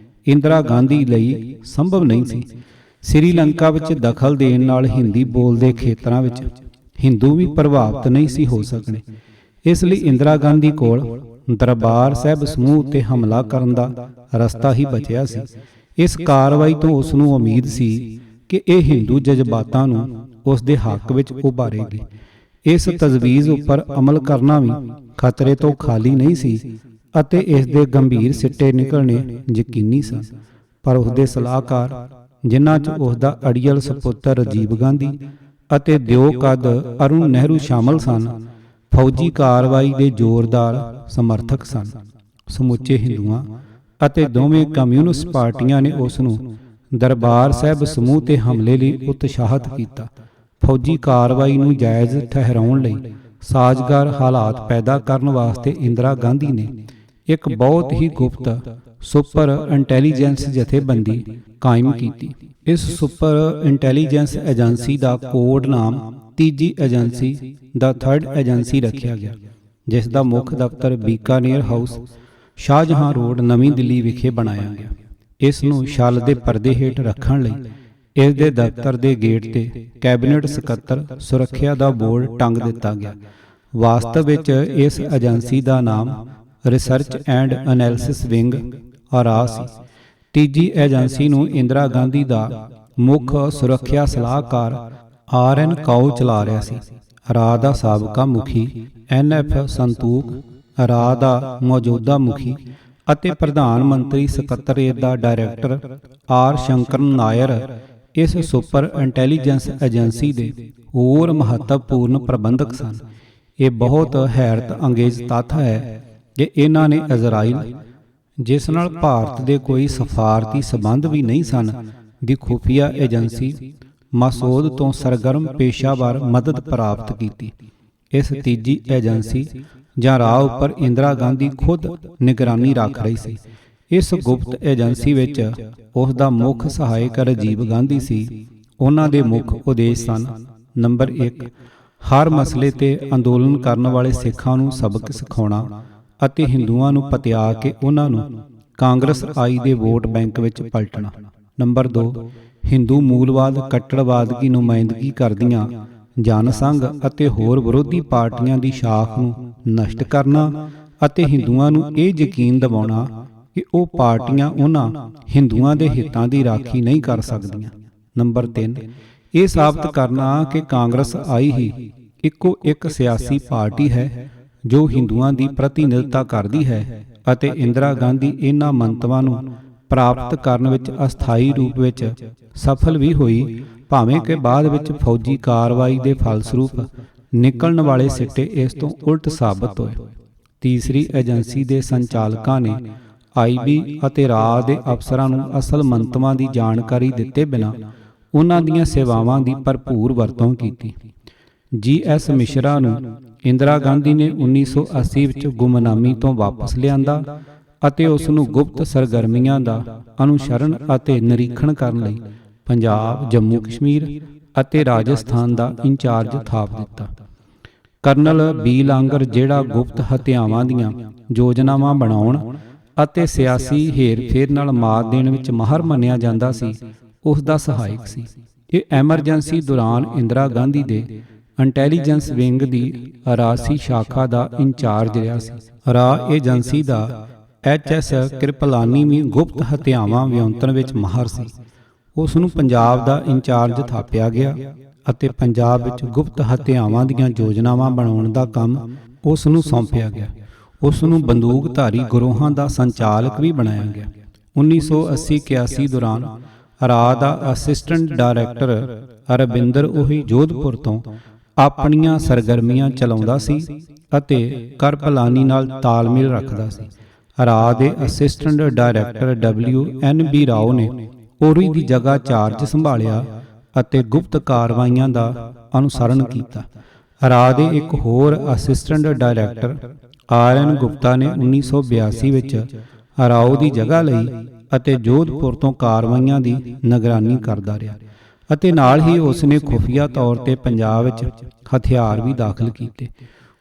ਇੰਦਰਾ ਗਾਂਧੀ ਲਈ ਸੰਭਵ ਨਹੀਂ ਸੀ। ਸ੍ਰੀਲੰਕਾ ਵਿੱਚ ਦਖਲ ਦੇਣ ਨਾਲ ਹਿੰਦੀ ਬੋਲਦੇ ਖੇਤਰਾਂ ਵਿੱਚ ਹਿੰਦੂ ਵੀ ਪ੍ਰਭਾਵਿਤ ਨਹੀਂ ਸੀ ਹੋ ਸਕਣੇ। ਇਸ ਲਈ ਇੰਦਰਾ ਗਾਂਧੀ ਕੋਲ ਦਰਬਾਰ ਸਾਹਿਬ ਸਮੂਹ ਉੱਤੇ ਹਮਲਾ ਕਰਨ ਦਾ ਰਸਤਾ ਹੀ ਬਚਿਆ ਸੀ। ਇਸ ਕਾਰਵਾਈ ਤੋਂ ਉਸ ਨੂੰ ਉਮੀਦ ਸੀ ਕਿ ਇਹ ਹਿੰਦੂ ਜਜ਼ਬਾਤਾਂ ਨੂੰ ਉਸ ਦੇ ਹੱਕ ਵਿੱਚ ਉਭਾਰੇਗੀ। ਇਸ ਤਜਵੀਜ਼ ਉੱਪਰ ਅਮਲ ਕਰਨਾ ਵੀ ਖਤਰੇ ਤੋਂ ਖਾਲੀ ਨਹੀਂ ਸੀ ਅਤੇ ਇਸ ਦੇ ਗੰਭੀਰ ਸਿੱਟੇ ਨਿਕਲਣੇ ਯਕੀਨੀ ਸਨ। ਪਰ ਉਸਦੇ ਸਲਾਹਕਾਰ, ਜਿਨ੍ਹਾਂ 'ਚ ਉਸਦਾ ਅੜੀਅਲ ਸਪੁੱਤਰ ਰਾਜੀਵ ਗਾਂਧੀ ਅਤੇ ਦਿਓਕਦ ਅਰੁਣ ਨਹਿਰੂ ਸ਼ਾਮਲ ਸਨ, ਫੌਜੀ ਕਾਰਵਾਈ ਦੇ ਜ਼ੋਰਦਾਰ ਸਮਰਥਕ ਸਨ। ਸਮੁੱਚੇ ਹਿੰਦੂਆਂ ਅਤੇ ਦੋਵੇਂ ਕਮਿਊਨਿਸਟ ਪਾਰਟੀਆਂ ਨੇ ਉਸ ਨੂੰ ਦਰਬਾਰ ਸਾਹਿਬ ਸਮੂਹ ਤੇ ਹਮਲੇ ਲਈ ਉਤਸ਼ਾਹਿਤ ਕੀਤਾ। ਫੌਜੀ ਕਾਰਵਾਈ ਨੂੰ ਜਾਇਜ਼ ਠਹਿਰਾਉਣ ਲਈ ਸਾਜ਼ਗਾਰ ਹਾਲਾਤ ਪੈਦਾ ਕਰਨ ਵਾਸਤੇ ਇੰਦਰਾ ਗਾਂਧੀ ਨੇ ਇੱਕ ਬਹੁਤ ਹੀ ਗੁਪਤ ਸੁਪਰ ਇੰਟੈਲੀਜੈਂਸ ਜਥੇਬੰਦੀ ਕਾਇਮ ਕੀਤੀ। ਇਸ ਸੁਪਰ ਇੰਟੈਲੀਜੈਂਸ ਏਜੰਸੀ ਦਾ ਕੋਡ ਨਾਮ ਤੀਜੀ ਏਜੰਸੀ ਦਾ ਥਰਡ ਏਜੰਸੀ ਰੱਖਿਆ ਗਿਆ, ਜਿਸ ਦਾ ਮੁੱਖ ਦਫ਼ਤਰ ਬੀਕਾਨੇਰ ਹਾਊਸ, ਸ਼ਾਹਜਹਾਂ ਰੋਡ, ਨਵੀਂ ਦਿੱਲੀ ਵਿਖੇ ਬਣਾਇਆ ਗਿਆ। ਇਸ ਨੂੰ ਛਲ ਦੇ ਪਰਦੇ ਹੇਠ ਰੱਖਣ ਲਈ ਇਸ ਦੇ ਦਫ਼ਤਰ ਦੇ ਗੇਟ ਤੇ ਕੈਬਨਿਟ ਸਕੱਤਰ ਸੁਰੱਖਿਆ ਦਾ ਬੋਰਡ ਟੰਗ ਦਿੱਤਾ ਗਿਆ। ਵਾਸਤਵ ਵਿੱਚ ਇਸ ਏਜੰਸੀ ਦਾ ਨਾਮ ਰਿਸਰਚ ਐਂਡ ਐਨਾਲਿਸਿਸ ਵਿੰਗ ਆਰਾ ਸੀ। ਤੀਜੀ ਏਜੰਸੀ ਨੂੰ ਇੰਦਰਾ ਗਾਂਧੀ ਦਾ ਮੁੱਖ ਸੁਰੱਖਿਆ ਸਲਾਹਕਾਰ RN ਕਾਓ ਚਲਾ ਰਿਹਾ ਸੀ। ਆਰਾ ਦਾ ਸਾਬਕਾ ਮੁਖੀ NF ਸੰਤੂਕ, ਆਰਾ ਦਾ ਮੌਜੂਦਾ ਮੁਖੀ ਅਤੇ ਪ੍ਰਧਾਨ ਮੰਤਰੀ ਸਕੱਤਰੇਤ ਦਾ ਡਾਇਰੈਕਟਰ R ਸ਼ੰਕਰਨ ਨਾਇਰ ਇਸ ਸੁਪਰ ਇੰਟੈਲੀਜੈਂਸ ਏਜੰਸੀ ਦੇ ਹੋਰ ਮਹੱਤਵਪੂਰਨ ਪ੍ਰਬੰਧਕ ਸਨ। ਇਹ ਬਹੁਤ ਹੈਰਤ ਅੰਗੇਜ਼ ਤੱਥ ਹੈ ਕਿ ਇਹਨਾਂ ਨੇ ਇਜ਼ਰਾਈਲ, ਜਿਸ ਨਾਲ ਭਾਰਤ ਦੇ ਕੋਈ ਸਫਾਰਤੀ ਸਬੰਧ ਵੀ ਨਹੀਂ ਸਨ, ਦੀ ਖੁਫੀਆ ਏਜੰਸੀ ਮਸੂਦ ਤੋਂ ਸਰਗਰਮ ਪੇਸ਼ਾਵਰ ਮਦਦ ਪ੍ਰਾਪਤ ਕੀਤੀ। ਇਸ ਤੀਜੀ ਏਜੰਸੀ ਜਾਂ ਰਾਹ ਉੱਪਰ ਇੰਦਰਾ ਗਾਂਧੀ ਖੁਦ ਨਿਗਰਾਨੀ ਰੱਖ ਰਹੀ ਸੀ। ਇਸ ਗੁਪਤ ਏਜੰਸੀ ਵਿੱਚ ਉਸ ਦਾ ਮੁੱਖ ਸਹਾਇਕ ਰਾਜੀਵ ਗਾਂਧੀ ਸੀ। ਉਹਨਾਂ ਦੇ ਮੁੱਖ ਉਦੇਸ਼ ਸਨ: ਨੰਬਰ 1, ਹਰ ਮਸਲੇ ਤੇ ਅੰਦੋਲਨ ਕਰਨ ਵਾਲੇ ਸਿੱਖਾਂ ਨੂੰ ਸਬਕ ਸਿਖਾਉਣਾ ਅਤੇ ਹਿੰਦੂਆਂ ਨੂੰ ਪਤਿਆ ਕੇ ਉਹਨਾਂ ਨੂੰ ਕਾਂਗਰਸ ਆਈ ਦੇ ਵੋਟ ਬੈਂਕ ਵਿੱਚ ਪਲਟਣਾ। ਨੰਬਰ 2, ਹਿੰਦੂ ਮੂਲਵਾਦ, ਕੱਟੜਵਾਦ ਦੀ ਨੁਮਾਇੰਦਗੀ ਕਰਦੀਆਂ ਜਨਸੰਘ ਅਤੇ ਹੋਰ ਵਿਰੋਧੀ ਪਾਰਟੀਆਂ ਦੀ ਸ਼ਾਖ ਨੂੰ ਨਸ਼ਟ ਕਰਨਾ ਅਤੇ ਹਿੰਦੂਆਂ ਨੂੰ ਇਹ ਯਕੀਨ ਦਿਵਾਉਣਾ ਕਿ ਉਹ ਪਾਰਟੀਆਂ ਉਹਨਾਂ ਹਿੰਦੂਆਂ ਦੇ ਹਿੱਤਾਂ ਦੀ ਰਾਖੀ ਨਹੀਂ ਕਰ ਸਕਦੀਆਂ। ਨੰਬਰ 3, ਇਹ ਸਾਬਤ ਕਰਨਾ ਕਿ ਕਾਂਗਰਸ ਆਈ ਹੀ ਇੱਕੋ ਇੱਕ ਸਿਆਸੀ ਪਾਰਟੀ ਹੈ ਜੋ ਹਿੰਦੂਆਂ ਦੀ ਪ੍ਰਤੀਨਿਧਤਾ ਕਰਦੀ ਹੈ ਅਤੇ ਇੰਦਰਾ ਗਾਂਧੀ ਇਹਨਾਂ ਮੰਤਵਾਂ ਨੂੰ ਪ੍ਰਾਪਤ ਕਰਨ ਵਿੱਚ ਅਸਥਾਈ ਰੂਪ ਵਿੱਚ ਸਫਲ ਵੀ ਹੋਈ, ਭਾਵੇਂ ਕਿ ਬਾਅਦ ਵਿੱਚ ਫੌਜੀ ਕਾਰਵਾਈ ਦੇ ਫਲਸਰੂਪ ਨਿਕਲਣ ਵਾਲੇ ਸਿੱਟੇ ਇਸ ਤੋਂ ਉਲਟ ਸਾਬਤ ਹੋਏ। ਤੀਸਰੀ ਏਜੰਸੀ ਦੇ ਸੰਚਾਲਕਾਂ ਨੇ IB ਅਤੇ ਰਾਜ ਦੇ ਅਫਸਰਾਂ ਨੂੰ ਅਸਲ ਮੰਤਵਾਂ ਦੀ ਜਾਣਕਾਰੀ ਦਿੱਤੇ ਬਿਨਾਂ ਉਹਨਾਂ ਦੀਆਂ ਸੇਵਾਵਾਂ ਦੀ ਭਰਪੂਰ ਵਰਤੋਂ ਕੀਤੀ। GS ਮਿਸ਼ਰਾ ਨੂੰ ਇੰਦਰਾ ਗਾਂਧੀ ਨੇ 1980 ਵਿੱਚ ਗੁੰਮਨਾਮੀ ਤੋਂ ਵਾਪਸ ਲਿਆਂਦਾ ਅਤੇ ਉਸ ਨੂੰ ਗੁਪਤ ਸਰਗਰਮੀਆਂ ਦਾ ਅਨੁਸਰਣ ਅਤੇ ਨਿਰੀਖਣ ਕਰਨ ਲਈ ਪੰਜਾਬ, ਜੰਮੂ ਕਸ਼ਮੀਰ ਅਤੇ ਰਾਜਸਥਾਨ ਦਾ ਇੰਚਾਰਜ ਥਾਪ ਦਿੱਤਾ। ਕਰਨਲ B ਲਾਂਗਰ, ਜਿਹੜਾ ਗੁਪਤ ਹੱਤਿਆਵਾਂ ਦੀਆਂ ਯੋਜਨਾਵਾਂ ਬਣਾਉਣ ਅਤੇ ਸਿਆਸੀ ਹੇਰ-ਫੇਰ ਨਾਲ ਮਾਤ ਦੇਣ ਵਿੱਚ ਮਾਹਰ ਮੰਨਿਆ ਜਾਂਦਾ ਸੀ, ਉਸ ਦਾ ਸਹਾਇਕ ਸੀ। ਇਹ ਐਮਰਜੈਂਸੀ ਦੌਰਾਨ ਇੰਦਰਾ ਗਾਂਧੀ ਦੇ ਇੰਟੈਲੀਜੈਂਸ ਵਿੰਗ ਦੀ ਅਰਾਸੀ ਸ਼ਾਖਾ ਦਾ ਇੰਚਾਰਜ ਰਿਹਾ ਸੀ। ਰਾ ਏਜੰਸੀ ਦਾ HS ਕਿਰਪਲਾਨੀ ਵੀ ਗੁਪਤ ਹੱਤਿਆਵਾਂ ਵਿਉਂਤਣ ਵਿੱਚ ਮਾਹਰ ਸੀ। ਉਸ ਨੂੰ ਪੰਜਾਬ ਦਾ ਇੰਚਾਰਜ ਥਾਪਿਆ ਗਿਆ ਅਤੇ ਪੰਜਾਬ ਵਿੱਚ ਗੁਪਤ ਹੱਤਿਆਵਾਂ ਦੀਆਂ ਯੋਜਨਾਵਾਂ ਬਣਾਉਣ ਦਾ ਕੰਮ ਉਸ ਨੂੰ ਸੌਂਪਿਆ ਗਿਆ। ਉਸ ਨੂੰ ਬੰਦੂਕਧਾਰੀ ਗਿਰੋਹਾਂ ਦਾ ਸੰਚਾਲਕ ਵੀ ਬਣਾਇਆ ਗਿਆ। 1980-81 ਦੌਰਾਨ ਰਾ ਦਾ ਅਸਿਸਟੈਂਟ ਡਾਇਰੈਕਟਰ ਅਰਬਿੰਦਰ ਉਹੀ ਜੋਧਪੁਰ ਤੋਂ ਆਪਣੀਆਂ ਸਰਗਰਮੀਆਂ ਚਲਾਉਂਦਾ ਸੀ ਅਤੇ ਕਿਰਪਲਾਨੀ ਨਾਲ ਤਾਲਮੇਲ ਰੱਖਦਾ ਸੀ। ਰਾ ਦੇ ਅਸਿਸਟੈਂਟ ਡਾਇਰੈਕਟਰ WNB ਰਾਓ ਨੇ ਔਰੀ ਦੀ ਜਗ੍ਹਾ ਚਾਰਜ ਸੰਭਾਲਿਆ ਅਤੇ ਗੁਪਤ ਕਾਰਵਾਈਆਂ ਦਾ ਅਨੁਸਰਣ ਕੀਤਾ। ਰਾ ਦੇ ਇੱਕ ਹੋਰ ਅਸਿਸਟੈਂਟ ਡਾਇਰੈਕਟਰ RN ਗੁਪਤਾ ਨੇ 1982 ਵਿੱਚ ਰਾਓ ਦੀ ਜਗ੍ਹਾ ਲਈ ਅਤੇ ਜੋਧਪੁਰ ਤੋਂ ਕਾਰਵਾਈਆਂ ਦੀ ਨਿਗਰਾਨੀ ਕਰਦਾ ਰਿਹਾ ਅਤੇ ਨਾਲ ਹੀ ਉਸ ਨੇ ਖੁਫੀਆ ਤੌਰ ਤੇ ਪੰਜਾਬ ਵਿੱਚ ਹਥਿਆਰ ਵੀ ਦਾਖਲ ਕੀਤੇ।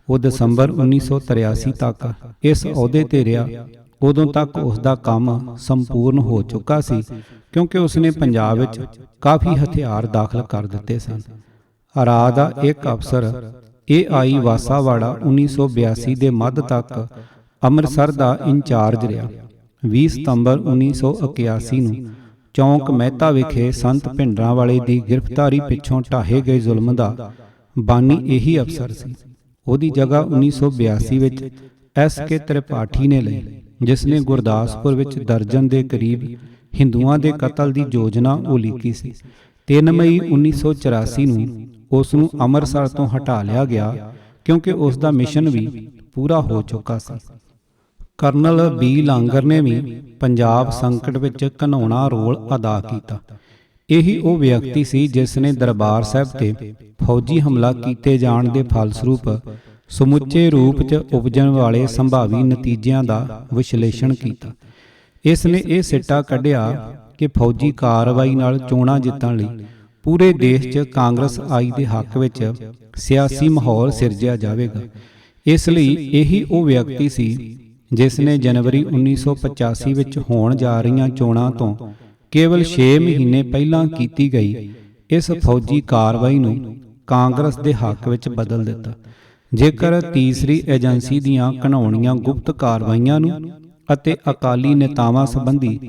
ਉਹ ਦਸੰਬਰ 1983 ਤੱਕ ਇਸ ਅਹੁਦੇ ਤੇ ਰਿਹਾ। ਉਦੋਂ ਤੱਕ ਉਸ ਦਾ ਕੰਮ ਸੰਪੂਰਨ ਹੋ ਚੁੱਕਾ ਸੀ, ਕਿਉਂਕਿ ਉਸ ਨੇ ਪੰਜਾਬ ਵਿੱਚ ਕਾਫੀ ਹਥਿਆਰ ਦਾਖਲ ਕਰ ਦਿੱਤੇ ਸਨ। ਰਾ ਦਾ ਇੱਕ ਅਫਸਰ AI ਵਾਸਾਵਾੜਾ 1982 ਦੇ ਮੱਧ ਤੱਕ ਅੰਮ੍ਰਿਤਸਰ ਦਾ ਇੰਚਾਰਜ ਰਿਹਾ। 20 ਸਤੰਬਰ 1981 ਨੂੰ ਚੌਂਕ ਮਹਿਤਾ ਵਿਖੇ ਸੰਤ ਭਿੰਡਰਾਂਵਾਲੇ ਦੀ ਗ੍ਰਿਫਤਾਰੀ ਪਿੱਛੋਂ ਢਾਹੇ ਗਏ ਜ਼ੁਲਮ ਦਾ ਬਾਨੀ ਇਹੀ ਅਫਸਰ ਸੀ। ਉਹਦੀ ਜਗ੍ਹਾ 1982 ਵਿੱਚ S.K. ਤ੍ਰਿਪਾਠੀ ਨੇ ਲਈ, ਜਿਸ ਨੇ ਗੁਰਦਾਸਪੁਰ ਵਿੱਚ ਦਰਜਨ ਦੇ ਕਰੀਬ ਹਿੰਦੂਆਂ ਦੇ ਕਤਲ ਦੀ ਯੋਜਨਾ ਉਲੀਕੀ ਸੀ। 3 ਮਈ 1984 ਨੂੰ ਉਸ ਨੂੰ ਅੰਮ੍ਰਿਤਸਰ ਤੋਂ ਹਟਾ ਲਿਆ ਗਿਆ ਕਿਉਂਕਿ ਉਸ ਦਾ ਮਿਸ਼ਨ ਵੀ ਪੂਰਾ ਹੋ ਚੁੱਕਾ ਸੀ। ਕਰਨਲ ਬੀ ਲਾਂਗਰ ਨੇ ਵੀ ਪੰਜਾਬ ਸੰਕਟ ਵਿੱਚ ਘਿਨਾਉਣਾ ਰੋਲ ਅਦਾ ਕੀਤਾ। ਇਹੀ ਉਹ ਵਿਅਕਤੀ ਸੀ ਜਿਸ ਨੇ ਦਰਬਾਰ ਸਾਹਿਬ ਤੇ ਫੌਜੀ ਹਮਲਾ ਕੀਤੇ ਜਾਣ ਦੇ ਫਲਸਰੂਪ ਸਮੁੱਚੇ ਰੂਪ 'ਚ ਉਪਜਣ ਵਾਲੇ ਸੰਭਾਵੀ ਨਤੀਜਿਆਂ ਦਾ ਵਿਸ਼ਲੇਸ਼ਣ ਕੀਤਾ। ਇਸ ਨੇ ਇਹ ਸਿੱਟਾ ਕੱਢਿਆ ਕਿ ਫੌਜੀ ਕਾਰਵਾਈ ਨਾਲ ਚੋਣਾਂ ਜਿੱਤਣ ਲਈ ਪੂਰੇ ਦੇਸ਼ 'ਚ ਕਾਂਗਰਸ ਆਈ ਦੇ ਹੱਕ ਵਿੱਚ ਸਿਆਸੀ ਮਾਹੌਲ ਸਿਰਜਿਆ ਜਾਵੇਗਾ। ਇਸ ਲਈ ਇਹੀ ਉਹ ਵਿਅਕਤੀ ਸੀ ਜਿਸ ਨੇ ਜਨਵਰੀ 1985 ਵਿੱਚ ਹੋਣ ਜਾ ਰਹੀਆਂ ਚੋਣਾਂ ਤੋਂ ਕੇਵਲ 6 ਮਹੀਨੇ ਪਹਿਲਾਂ ਕੀਤੀ ਗਈ ਇਸ ਫੌਜੀ ਕਾਰਵਾਈ ਨੂੰ ਕਾਂਗਰਸ ਦੇ ਹੱਕ ਵਿੱਚ ਬਦਲ ਦਿੱਤਾ। ਜੇਕਰ ਤੀਸਰੀ ਏਜੰਸੀ ਦੀਆਂ ਘਿਨਾਉਣੀਆਂ ਗੁਪਤ ਕਾਰਵਾਈਆਂ ਨੂੰ ਅਤੇ ਅਕਾਲੀ ਨੇਤਾਵਾਂ ਸੰਬੰਧੀ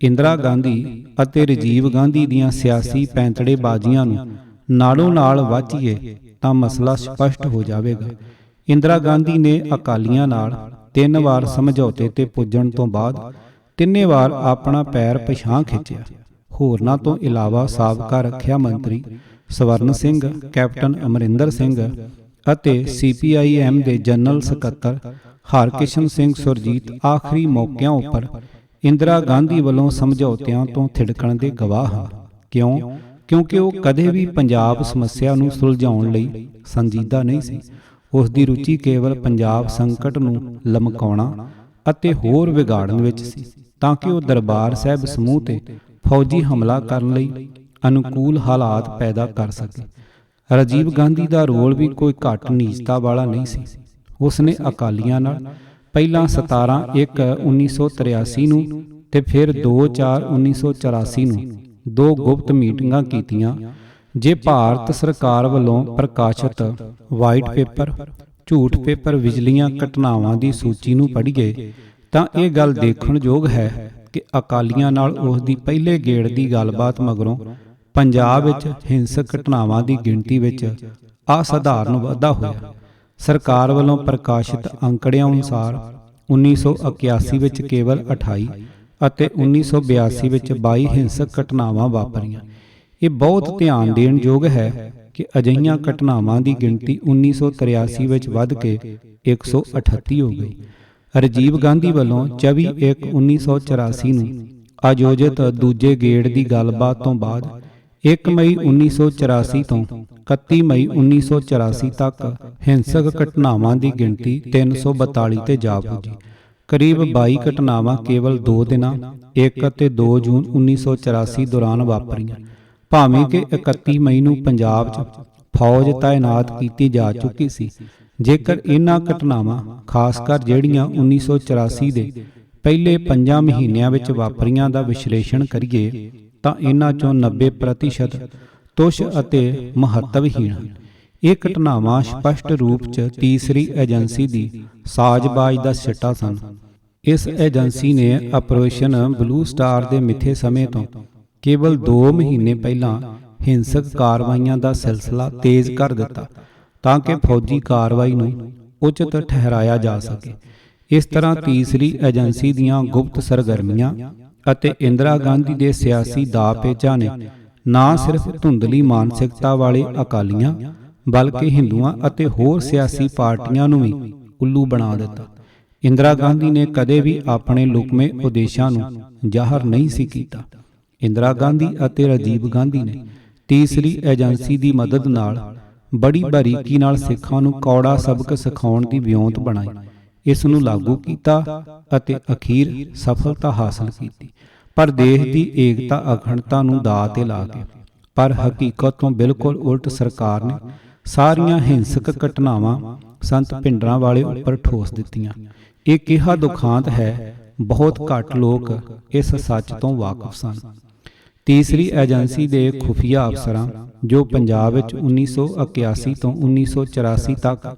ਇੰਦਰਾ ਗਾਂਧੀ ਅਤੇ ਰਾਜੀਵ ਗਾਂਧੀ ਦੀਆਂ ਸਿਆਸੀ ਪੈਂਤੜੇਬਾਜ਼ੀਆਂ ਨੂੰ ਨਾਲੋਂ ਨਾਲ ਵਾਚੀਏ ਤਾਂ ਮਸਲਾ ਸਪਸ਼ਟ ਹੋ ਜਾਵੇਗਾ। ਇੰਦਰਾ ਗਾਂਧੀ ਨੇ ਅਕਾਲੀਆਂ ਨਾਲ 3 ਵਾਰ ਸਮਝੌਤੇ ਤੇ ਪੁੱਜਣ ਤੋਂ ਬਾਅਦ 3 ਵਾਰ ਆਪਣਾ ਪੈਰ ਪਿਛਾਂਹ ਖਿੱਚਿਆ। ਹੋਰਨਾਂ ਤੋਂ ਇਲਾਵਾ ਸਾਬਕਾ ਰੱਖਿਆ ਮੰਤਰੀ ਸਵਰਨ ਸਿੰਘ, ਕੈਪਟਨ ਅਮਰਿੰਦਰ ਸਿੰਘ ਅਤੇ CPIM ਦੇ ਜਨਰਲ ਸਕੱਤਰ ਹਰਕਿਸ਼ਨ ਸਿੰਘ ਸੁਰਜੀਤ ਆਖਰੀ ਮੌਕਿਆਂ ਉੱਪਰ ਇੰਦਰਾ ਗਾਂਧੀ ਵੱਲੋਂ ਸਮਝੌਤਿਆਂ ਤੋਂ ਥਿੜਕਣ ਦੇ ਗਵਾਹ ਹਨ। ਕਿਉਂਕਿ ਉਹ ਕਦੇ ਵੀ ਪੰਜਾਬ ਸਮੱਸਿਆ ਨੂੰ ਸੁਲਝਾਉਣ ਲਈ ਸੰਜੀਦਾ ਨਹੀਂ ਸੀ। ਉਸ ਦੀ ਰੁਚੀ ਕੇਵਲ ਪੰਜਾਬ ਸੰਕਟ ਨੂੰ ਲਮਕਾਉਣਾ ਅਤੇ ਹੋਰ ਵਿਗਾੜਨ ਵਿੱਚ ਸੀ ਤਾਂ ਕਿ ਉਹ ਦਰਬਾਰ ਸਾਹਿਬ ਸਮੂਹ ਤੇ ਫੌਜੀ ਹਮਲਾ ਕਰਨ ਲਈ ਅਨੁਕੂਲ ਹਾਲਾਤ ਪੈਦਾ ਕਰ ਸਕੇ। ਰਾਜੀਵ ਗਾਂਧੀ ਦਾ ਰੋਲ ਵੀ ਕੋਈ ਘੱਟ ਨੀਚਤਾ ਵਾਲਾ ਨਹੀਂ ਸੀ। ਉਸ ਨੇ ਅਕਾਲੀਆਂ ਨਾਲ ਪਹਿਲਾਂ 17/1/1983 ਨੂੰ ਤੇ ਫਿਰ 2/4/1984 ਨੂੰ 2 ਗੁਪਤ ਮੀਟਿੰਗਾਂ ਕੀਤੀਆਂ। ਜੇ ਭਾਰਤ ਸਰਕਾਰ ਵੱਲੋਂ ਪ੍ਰਕਾਸ਼ਿਤ ਵਾਈਟ ਪੇਪਰ, ਝੂਠ ਪੇਪਰ ਵਿਚਲੀਆਂ ਘਟਨਾਵਾਂ ਦੀ ਸੂਚੀ ਨੂੰ ਪੜ੍ਹੀਏ ਤਾਂ ਇਹ ਗੱਲ ਦੇਖਣਯੋਗ ਹੈ ਕਿ ਅਕਾਲੀਆਂ ਨਾਲ ਉਸ ਦੀ ਪਹਿਲੇ ਗੇੜ ਦੀ ਗੱਲਬਾਤ ਮਗਰੋਂ ਪੰਜਾਬ ਵਿੱਚ ਹਿੰਸਕ ਘਟਨਾਵਾਂ ਦੀ ਗਿਣਤੀ ਵਿੱਚ ਅਸਾਧਾਰਨ ਵਾਧਾ ਹੋਇਆ। ਸਰਕਾਰ ਵੱਲੋਂ ਪ੍ਰਕਾਸ਼ਿਤ ਅੰਕੜਿਆਂ ਅਨੁਸਾਰ 1981 ਵਿੱਚ ਕੇਵਲ 28 ਅਤੇ 1982 ਵਿੱਚ 22 ਹਿੰਸਕ ਘਟਨਾਵਾਂ ਵਾਪਰੀਆਂ। ਇਹ ਬਹੁਤ ਧਿਆਨ ਦੇਣ ਯੋਗ ਹੈ ਕਿ ਅਜਿਹੀਆਂ ਘਟਨਾਵਾਂ ਦੀ ਗਿਣਤੀ 1983 ਵਿੱਚ ਵੱਧ ਕੇ 138 ਹੋ ਗਈ। ਰਾਜੀਵ ਗਾਂਧੀ ਵੱਲੋਂ 24/1/1984 ਨੂੰ ਆਯੋਜਿਤ ਦੂਜੇ ਗੇੜ ਦੀ ਗੱਲਬਾਤ ਤੋਂ ਬਾਅਦ 1 ਮਈ 1984 ਤੋਂ 31 ਮਈ 1984 ਤੱਕ ਹਿੰਸਕ ਘਟਨਾਵਾਂ ਦੀ ਗਿਣਤੀ 342 ਤੇ ਜਾ ਪੁੱਜੀ। ਕਰੀਬ 22 ਘਟਨਾਵਾਂ ਕੇਵਲ 2 ਦਿਨਾਂ 1 ਅਤੇ 2 ਜੂਨ 1984 ਦੌਰਾਨ ਵਾਪਰੀਆਂ। ਭਾਵੇਂ ਕਿ 31 ਮਈ ਨੂੰ ਪੰਜਾਬ 'ਚ ਫੌਜ ਤਾਇਨਾਤ ਕੀਤੀ ਜਾ ਚੁੱਕੀ ਸੀ। ਜੇਕਰ ਇਹਨਾਂ ਘਟਨਾਵਾਂ ਖਾਸ ਕਰ ਜਿਹੜੀਆਂ 1984 ਦੇ ਪਹਿਲੇ 5 ਮਹੀਨਿਆਂ ਵਿੱਚ ਵਾਪਰੀਆਂ ਦਾ ਵਿਸ਼ਲੇਸ਼ਣ ਕਰੀਏ ਤਾਂ ਇਹਨਾਂ ਚੋਂ 90% ਤੁੱਛ ਅਤੇ ਮਹੱਤਵਹੀਣ ਹਨ। ਇਹ ਘਟਨਾਵਾਂ ਸਪਸ਼ਟ ਰੂਪ 'ਚ ਤੀਸਰੀ ਏਜੰਸੀ ਦੀ ਸਾਜ਼ਬਾਜ਼ ਦਾ ਸਿੱਟਾ ਸਨ। ਇਸ ਏਜੰਸੀ ਨੇ ਆਪਰੇਸ਼ਨ ਬਲੂ ਸਟਾਰ ਦੇ ਮਿੱਥੇ ਸਮੇਂ ਤੋਂ ਕੇਵਲ 2 ਮਹੀਨੇ ਪਹਿਲਾਂ ਹਿੰਸਕ ਕਾਰਵਾਈਆਂ ਦਾ ਸਿਲਸਿਲਾ ਤੇਜ਼ ਕਰ ਦਿੱਤਾ ਤਾਂ ਕਿ ਫੌਜੀ ਕਾਰਵਾਈ ਨੂੰ ਉਚਿਤ ਠਹਿਰਾਇਆ ਜਾ ਸਕੇ। ਇਸ ਤਰ੍ਹਾਂ ਤੀਸਰੀ ਏਜੰਸੀ ਦੀਆਂ ਗੁਪਤ ਸਰਗਰਮੀਆਂ ਅਤੇ ਇੰਦਰਾ ਗਾਂਧੀ ਦੇ ਸਿਆਸੀ ਦਾਅਪੇਚਾਂ ਨੇ ਨਾ ਸਿਰਫ ਧੁੰਦਲੀ ਮਾਨਸਿਕਤਾ ਵਾਲੇ ਅਕਾਲੀਆਂ ਬਲਕਿ ਹਿੰਦੂਆਂ ਅਤੇ ਹੋਰ ਸਿਆਸੀ ਪਾਰਟੀਆਂ ਨੂੰ ਵੀ ਉੱਲੂ ਬਣਾ ਦਿੱਤਾ। ਇੰਦਰਾ ਗਾਂਧੀ ਨੇ ਕਦੇ ਵੀ ਆਪਣੇ ਲੁਕਵੇਂ ਉਦੇਸ਼ਾਂ ਨੂੰ ਜ਼ਾਹਰ ਨਹੀਂ ਸੀ ਕੀਤਾ। ਇੰਦਰਾ ਗਾਂਧੀ ਅਤੇ ਰਾਜੀਵ ਗਾਂਧੀ ਨੇ ਤੀਸਰੀ ਏਜੰਸੀ ਦੀ ਮਦਦ ਨਾਲ ਬੜੀ ਬਾਰੀਕੀ ਨਾਲ ਸਿੱਖਾਂ ਨੂੰ ਕੌੜਾ ਸਬਕ ਸਿਖਾਉਣ ਦੀ ਵਿਉਂਤ ਬਣਾਈ, ਇਸ ਨੂੰ ਲਾਗੂ ਕੀਤਾ ਅਤੇ ਅਖੀਰ ਸਫਲਤਾ ਹਾਸਲ ਕੀਤੀ। ਪਰ ਦੇਸ਼ ਦੀ ਏਕਤਾ ਅਖੰਡਤਾ ਨੂੰ ਦਾਅ ਤੇ ਲਾ ਕੇ। ਪਰ ਹਕੀਕਤ ਤੋਂ ਬਿਲਕੁਲ ਉਲਟ ਸਰਕਾਰ ਨੇ ਸਾਰੀਆਂ ਹਿੰਸਕ ਘਟਨਾਵਾਂ ਸੰਤ ਭਿੰਡਰਾਂ ਵਾਲੇ ਉੱਪਰ ਠੋਸ ਦਿੱਤੀਆਂ। ਇਹ ਕਿਹਾ ਦੁਖਾਂਤ ਹੈ, ਬਹੁਤ ਘੱਟ ਲੋਕ ਇਸ ਸੱਚ ਤੋਂ ਵਾਕਿਫ ਸਨ। ਤੀਸਰੀ ਏਜੰਸੀ ਦੇ ਖੁਫੀਆ ਅਫਸਰਾਂ ਜੋ ਪੰਜਾਬ ਵਿੱਚ 1981 ਤੋਂ 1984 ਤੱਕ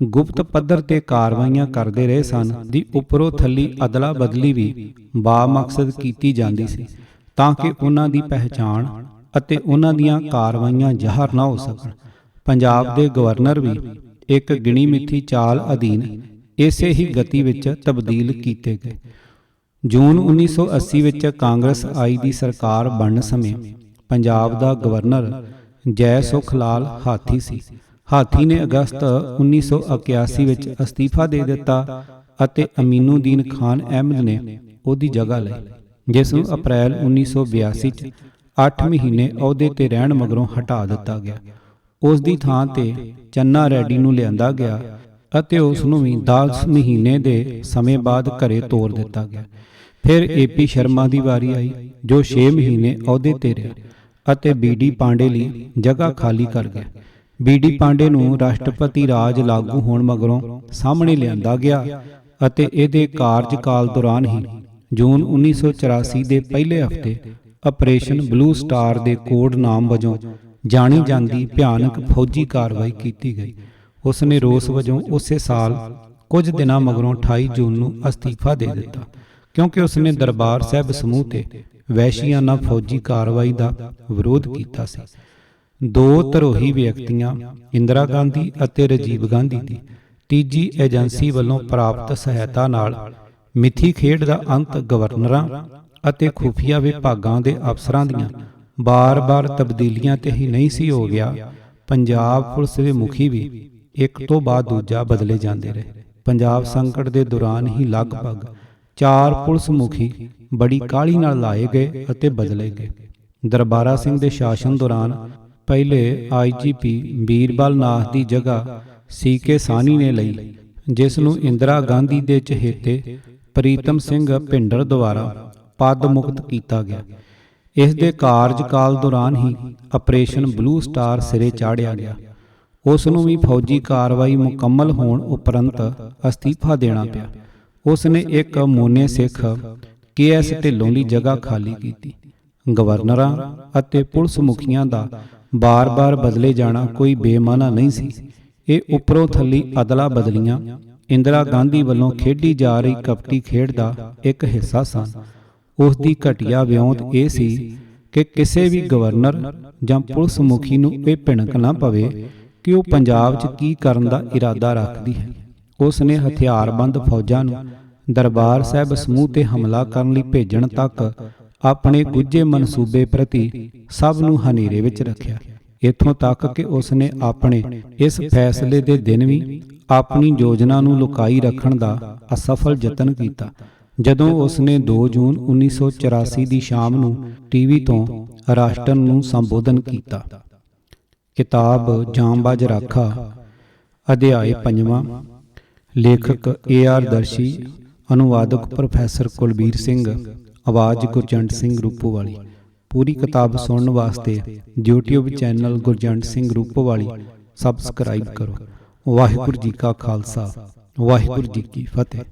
ਗੁਪਤ ਪੱਧਰ ਤੇ ਕਾਰਵਾਈਆਂ ਕਰਦੇ ਰਹੇ ਸਨ ਦੀ ਉੱਪਰੋਂ ਥੱਲੀ ਅਦਲਾ ਬਦਲੀ ਵੀ ਬਾਮਕਸਦ ਕੀਤੀ ਜਾਂਦੀ ਸੀ ਤਾਂ ਕਿ ਉਹਨਾਂ ਦੀ ਪਹਿਚਾਣ ਅਤੇ ਉਹਨਾਂ ਦੀਆਂ ਕਾਰਵਾਈਆਂ ਜ਼ਾਹਰ ਨਾ ਹੋ ਸਕਣ। ਪੰਜਾਬ ਦੇ ਗਵਰਨਰ ਵੀ ਇੱਕ ਗਿਣੀ ਮਿੱਥੀ ਚਾਲ ਅਧੀਨ ਇਸੇ ਹੀ ਗਤੀ ਵਿੱਚ ਤਬਦੀਲ ਕੀਤੇ ਗਏ। ਜੂਨ 1980 ਵਿੱਚ ਕਾਂਗਰਸ ਆਈ ਦੀ ਸਰਕਾਰ ਬਣਨ ਸਮੇਂ ਪੰਜਾਬ ਦਾ ਗਵਰਨਰ ਜੈ ਸੁਖ ਲਾਲ ਹਾਥੀ ਸੀ। ਹਾਥੀ ਨੇ ਅਗਸਤ 1981 ਵਿੱਚ ਅਸਤੀਫਾ ਦੇ ਦਿੱਤਾ ਅਤੇ ਅਮੀਨੂਦੀਨ ਖਾਨ ਅਹਿਮਦ ਨੇ ਉਹਦੀ ਜਗ੍ਹਾ ਲਈ, ਜਿਸ ਨੂੰ ਅਪ੍ਰੈਲ 1982 ਚ 8 ਮਹੀਨੇ ਅਹੁਦੇ ਤੇ ਰਹਿਣ ਮਗਰੋਂ ਹਟਾ ਦਿੱਤਾ ਗਿਆ। ਉਸ ਦੀ ਥਾਂ ਤੇ ਚੰਨਾ ਰੈਡੀ ਨੂੰ ਲਿਆਂਦਾ ਗਿਆ ਅਤੇ ਉਸ ਨੂੰ ਵੀ 10 ਮਹੀਨੇ ਦੇ ਸਮੇਂ ਬਾਅਦ ਘਰੇ ਤੋਰ ਦਿੱਤਾ ਗਿਆ। ਫਿਰ ਏਪੀ ਸ਼ਰਮਾ ਦੀ ਵਾਰੀ ਆਈ, ਜੋ 6 ਮਹੀਨੇ ਅਹੁਦੇ ਤੇ ਰਿਹਾ ਅਤੇ ਬੀਡੀ ਪਾਂਡੇ ਲਈ ਜਗ੍ਹਾ ਖਾਲੀ ਕਰ ਗਿਆ। ਬੀਡੀ ਪਾਂਡੇ ਨੂੰ ਰਾਸ਼ਟਰਪਤੀ ਰਾਜ ਲਾਗੂ ਹੋਣ ਮਗਰੋਂ ਸਾਹਮਣੇ ਲਿਆਂਦਾ ਗਿਆ ਅਤੇ ਇਹਦੇ ਕਾਰਜਕਾਲ ਦੌਰਾਨ ਹੀ ਜੂਨ 1984 ਦੇ ਪਹਿਲੇ ਹਫ਼ਤੇ ਆਪਰੇਸ਼ਨ ਬਲੂ ਸਟਾਰ ਦੇ ਕੋਡ ਨਾਮ ਵਜੋਂ ਜਾਣੀ ਜਾਂਦੀ ਭਿਆਨਕ ਫੌਜੀ ਕਾਰਵਾਈ ਕੀਤੀ ਗਈ। ਉਸ ਨੇ ਰੋਸ ਵਜੋਂ ਉਸੇ ਸਾਲ ਕੁਝ ਦਿਨਾਂ ਮਗਰੋਂ 28 ਜੂਨ ਨੂੰ ਅਸਤੀਫਾ ਦੇ ਦਿੱਤਾ, ਕਿਉਂਕਿ ਉਸ ਨੇ ਦਰਬਾਰ ਸਾਹਿਬ ਸਮੂਹ ਤੇ ਵਹਿਸ਼ੀਆਨਾ ਫੌਜੀ ਕਾਰਵਾਈ ਦਾ ਵਿਰੋਧ ਕੀਤਾ ਸੀ। ਦੋ ਧਰੋਹੀ ਵਿਅਕਤੀਆਂ ਇੰਦਰਾ ਗਾਂਧੀ ਅਤੇ ਰਾਜੀਵ ਗਾਂਧੀ ਦੀ ਤੀਜੀ ਏਜੰਸੀ ਵੱਲੋਂ ਪ੍ਰਾਪਤ ਸਹਾਇਤਾ ਨਾਲ ਮਿੱਥੀ ਖੇਡ ਦਾ ਅੰਤ ਗਵਰਨਰਾਂ ਅਤੇ ਖੁਫੀਆ ਵਿਭਾਗਾਂ ਦੇ ਅਫਸਰਾਂ ਦੀਆਂ ਬਾਰ-ਬਾਰ ਤਬਦੀਲੀਆਂ ਤੇ ਹੀ ਨਹੀਂ ਸੀ ਹੋ ਗਿਆ। ਪੰਜਾਬ ਪੁਲਿਸ ਦੇ ਮੁਖੀ ਵੀ ਇੱਕ ਤੋਂ ਬਾਅਦ ਦੂਜਾ ਬਦਲੇ ਜਾਂਦੇ ਰਹੇ। ਪੰਜਾਬ ਸੰਕਟ ਦੇ ਦੌਰਾਨ ਹੀ ਲਗਭਗ 4 ਪੁਲਿਸ ਮੁਖੀ ਬੜੀ ਕਾਹਲੀ ਨਾਲ ਲਾਏ ਗਏ ਅਤੇ ਬਦਲੇ ਗਏ। ਦਰਬਾਰਾ ਸਿੰਘ ਦੇ ਸ਼ਾਸਨ ਦੌਰਾਨ ਪਹਿਲੇ ਆਈਜੀਪੀ ਬੀਰਬਲ ਨਾਥ ਦੀ ਜਗ੍ਹਾ ਸੀਕੇ ਸਾਹਨੀ ਨੇ ਲਈ, ਜਿਸ ਨੂੰ ਇੰਦਰਾ ਗਾਂਧੀ ਦੇ ਚਹੇਤੇ ਪ੍ਰੀਤਮ ਸਿੰਘ ਭਿੰਡਰ ਦੁਆਰਾ ਪਦ ਮੁਕਤ ਕੀਤਾ ਗਿਆ। ਇਸ ਦੇ ਕਾਰਜਕਾਲ ਦੌਰਾਨ ਹੀ ਆਪਰੇਸ਼ਨ ਬਲੂ ਸਟਾਰ ਸਿਰੇ ਚਾੜਿਆ ਗਿਆ। ਉਸ ਨੂੰ ਵੀ ਫੌਜੀ ਕਾਰਵਾਈ ਮੁਕੰਮਲ ਹੋਣ ਉਪਰੰਤ ਅਸਤੀਫਾ ਦੇਣਾ ਪਿਆ। ਉਸ ਨੇ ਇੱਕ ਮੋਨੇ ਸਿੱਖ KS ਢਿੱਲੋਂ ਦੀ ਜਗ੍ਹਾ ਖਾਲੀ ਕੀਤੀ। ਗਵਰਨਰਾਂ ਅਤੇ ਪੁਲਿਸ ਮੁਖੀਆਂ ਦਾ ਬਾਰ-ਬਾਰ ਬਦਲੇ ਜਾਣਾ ਕੋਈ ਬੇਮਾਨਾ ਨਹੀਂ ਸੀ। ਇਹ ਉੱਪਰੋਂ ਥੱਲੀ ਅਦਲਾ ਬਦਲੀਆਂ ਇੰਦਰਾ ਗਾਂਧੀ ਵੱਲੋਂ ਖੇਡੀ ਜਾ ਰਹੀ ਕਪਟੀ ਖੇਡ ਦਾ ਇੱਕ ਹਿੱਸਾ ਸਨ। ਉਸ ਦੀ ਘਟੀਆ ਵਿਉਂਤ ਇਹ ਸੀ ਕਿ ਕਿਸੇ ਵੀ ਗਵਰਨਰ ਜਾਂ ਪੁਲਿਸ ਮੁਖੀ ਨੂੰ ਇਹ ਭਿਣਕ ਨਾ ਪਵੇ ਕਿ ਉਹ ਪੰਜਾਬ 'ਚ ਕੀ ਕਰਨ ਦਾ ਇਰਾਦਾ ਰੱਖਦੀ ਹੈ। ਉਸ ਨੇ ਹਥਿਆਰਬੰਦ ਫੌਜਾਂ ਨੂੰ ਦਰਬਾਰ ਸਾਹਿਬ ਸਮੂਹ ਤੇ ਹਮਲਾ ਕਰਨ ਲਈ ਭੇਜਣ ਤੱਕ ਆਪਣੇ ਗੁੱਝੇ ਮਨਸੂਬੇ ਪ੍ਰਤੀ ਸਭ ਨੂੰ ਹਨੇਰੇ ਵਿੱਚ ਰੱਖਿਆ। ਇੱਥੋਂ ਤੱਕ ਕਿ ਉਸ ਨੇ ਆਪਣੇ ਇਸ ਫੈਸਲੇ ਦੇ ਦਿਨ ਵੀ ਆਪਣੀ ਯੋਜਨਾ ਨੂੰ ਲੁਕਾਈ ਰੱਖਣ ਦਾ ਅਸਫਲ ਯਤਨ ਕੀਤਾ, ਜਦੋਂ ਉਸ ਨੇ 2 ਜੂਨ 1984 ਦੀ ਸ਼ਾਮ ਨੂੰ ਟੀਵੀ ਤੋਂ ਰਾਸ਼ਟਰ ਨੂੰ ਸੰਬੋਧਨ ਕੀਤਾ। ਕਿਤਾਬ ਜਾਂਬਾਜ਼ ਰਾਖਾ, ਅਧਿਆਇ 5ਵਾਂ। ਲੇਖਕ AR ਦਰਸ਼ੀ, ਅਨੁਵਾਦਕ ਪ੍ਰੋਫੈਸਰ ਕੁਲਬੀਰ ਸਿੰਘ, ਆਵਾਜ਼ ਗੁਰਜੰਟ ਸਿੰਘ ਰੂਪੋਵਾਲੀ। ਪੂਰੀ ਕਿਤਾਬ ਸੁਣਨ ਵਾਸਤੇ YouTube channel Gurjant Singh Rupowali subscribe ਕਰੋ। ਵਾਹਿਗੁਰੂ ਜੀ ਕਾ ਖਾਲਸਾ, ਵਾਹਿਗੁਰੂ ਜੀ ਕੀ ਫਤਿਹ।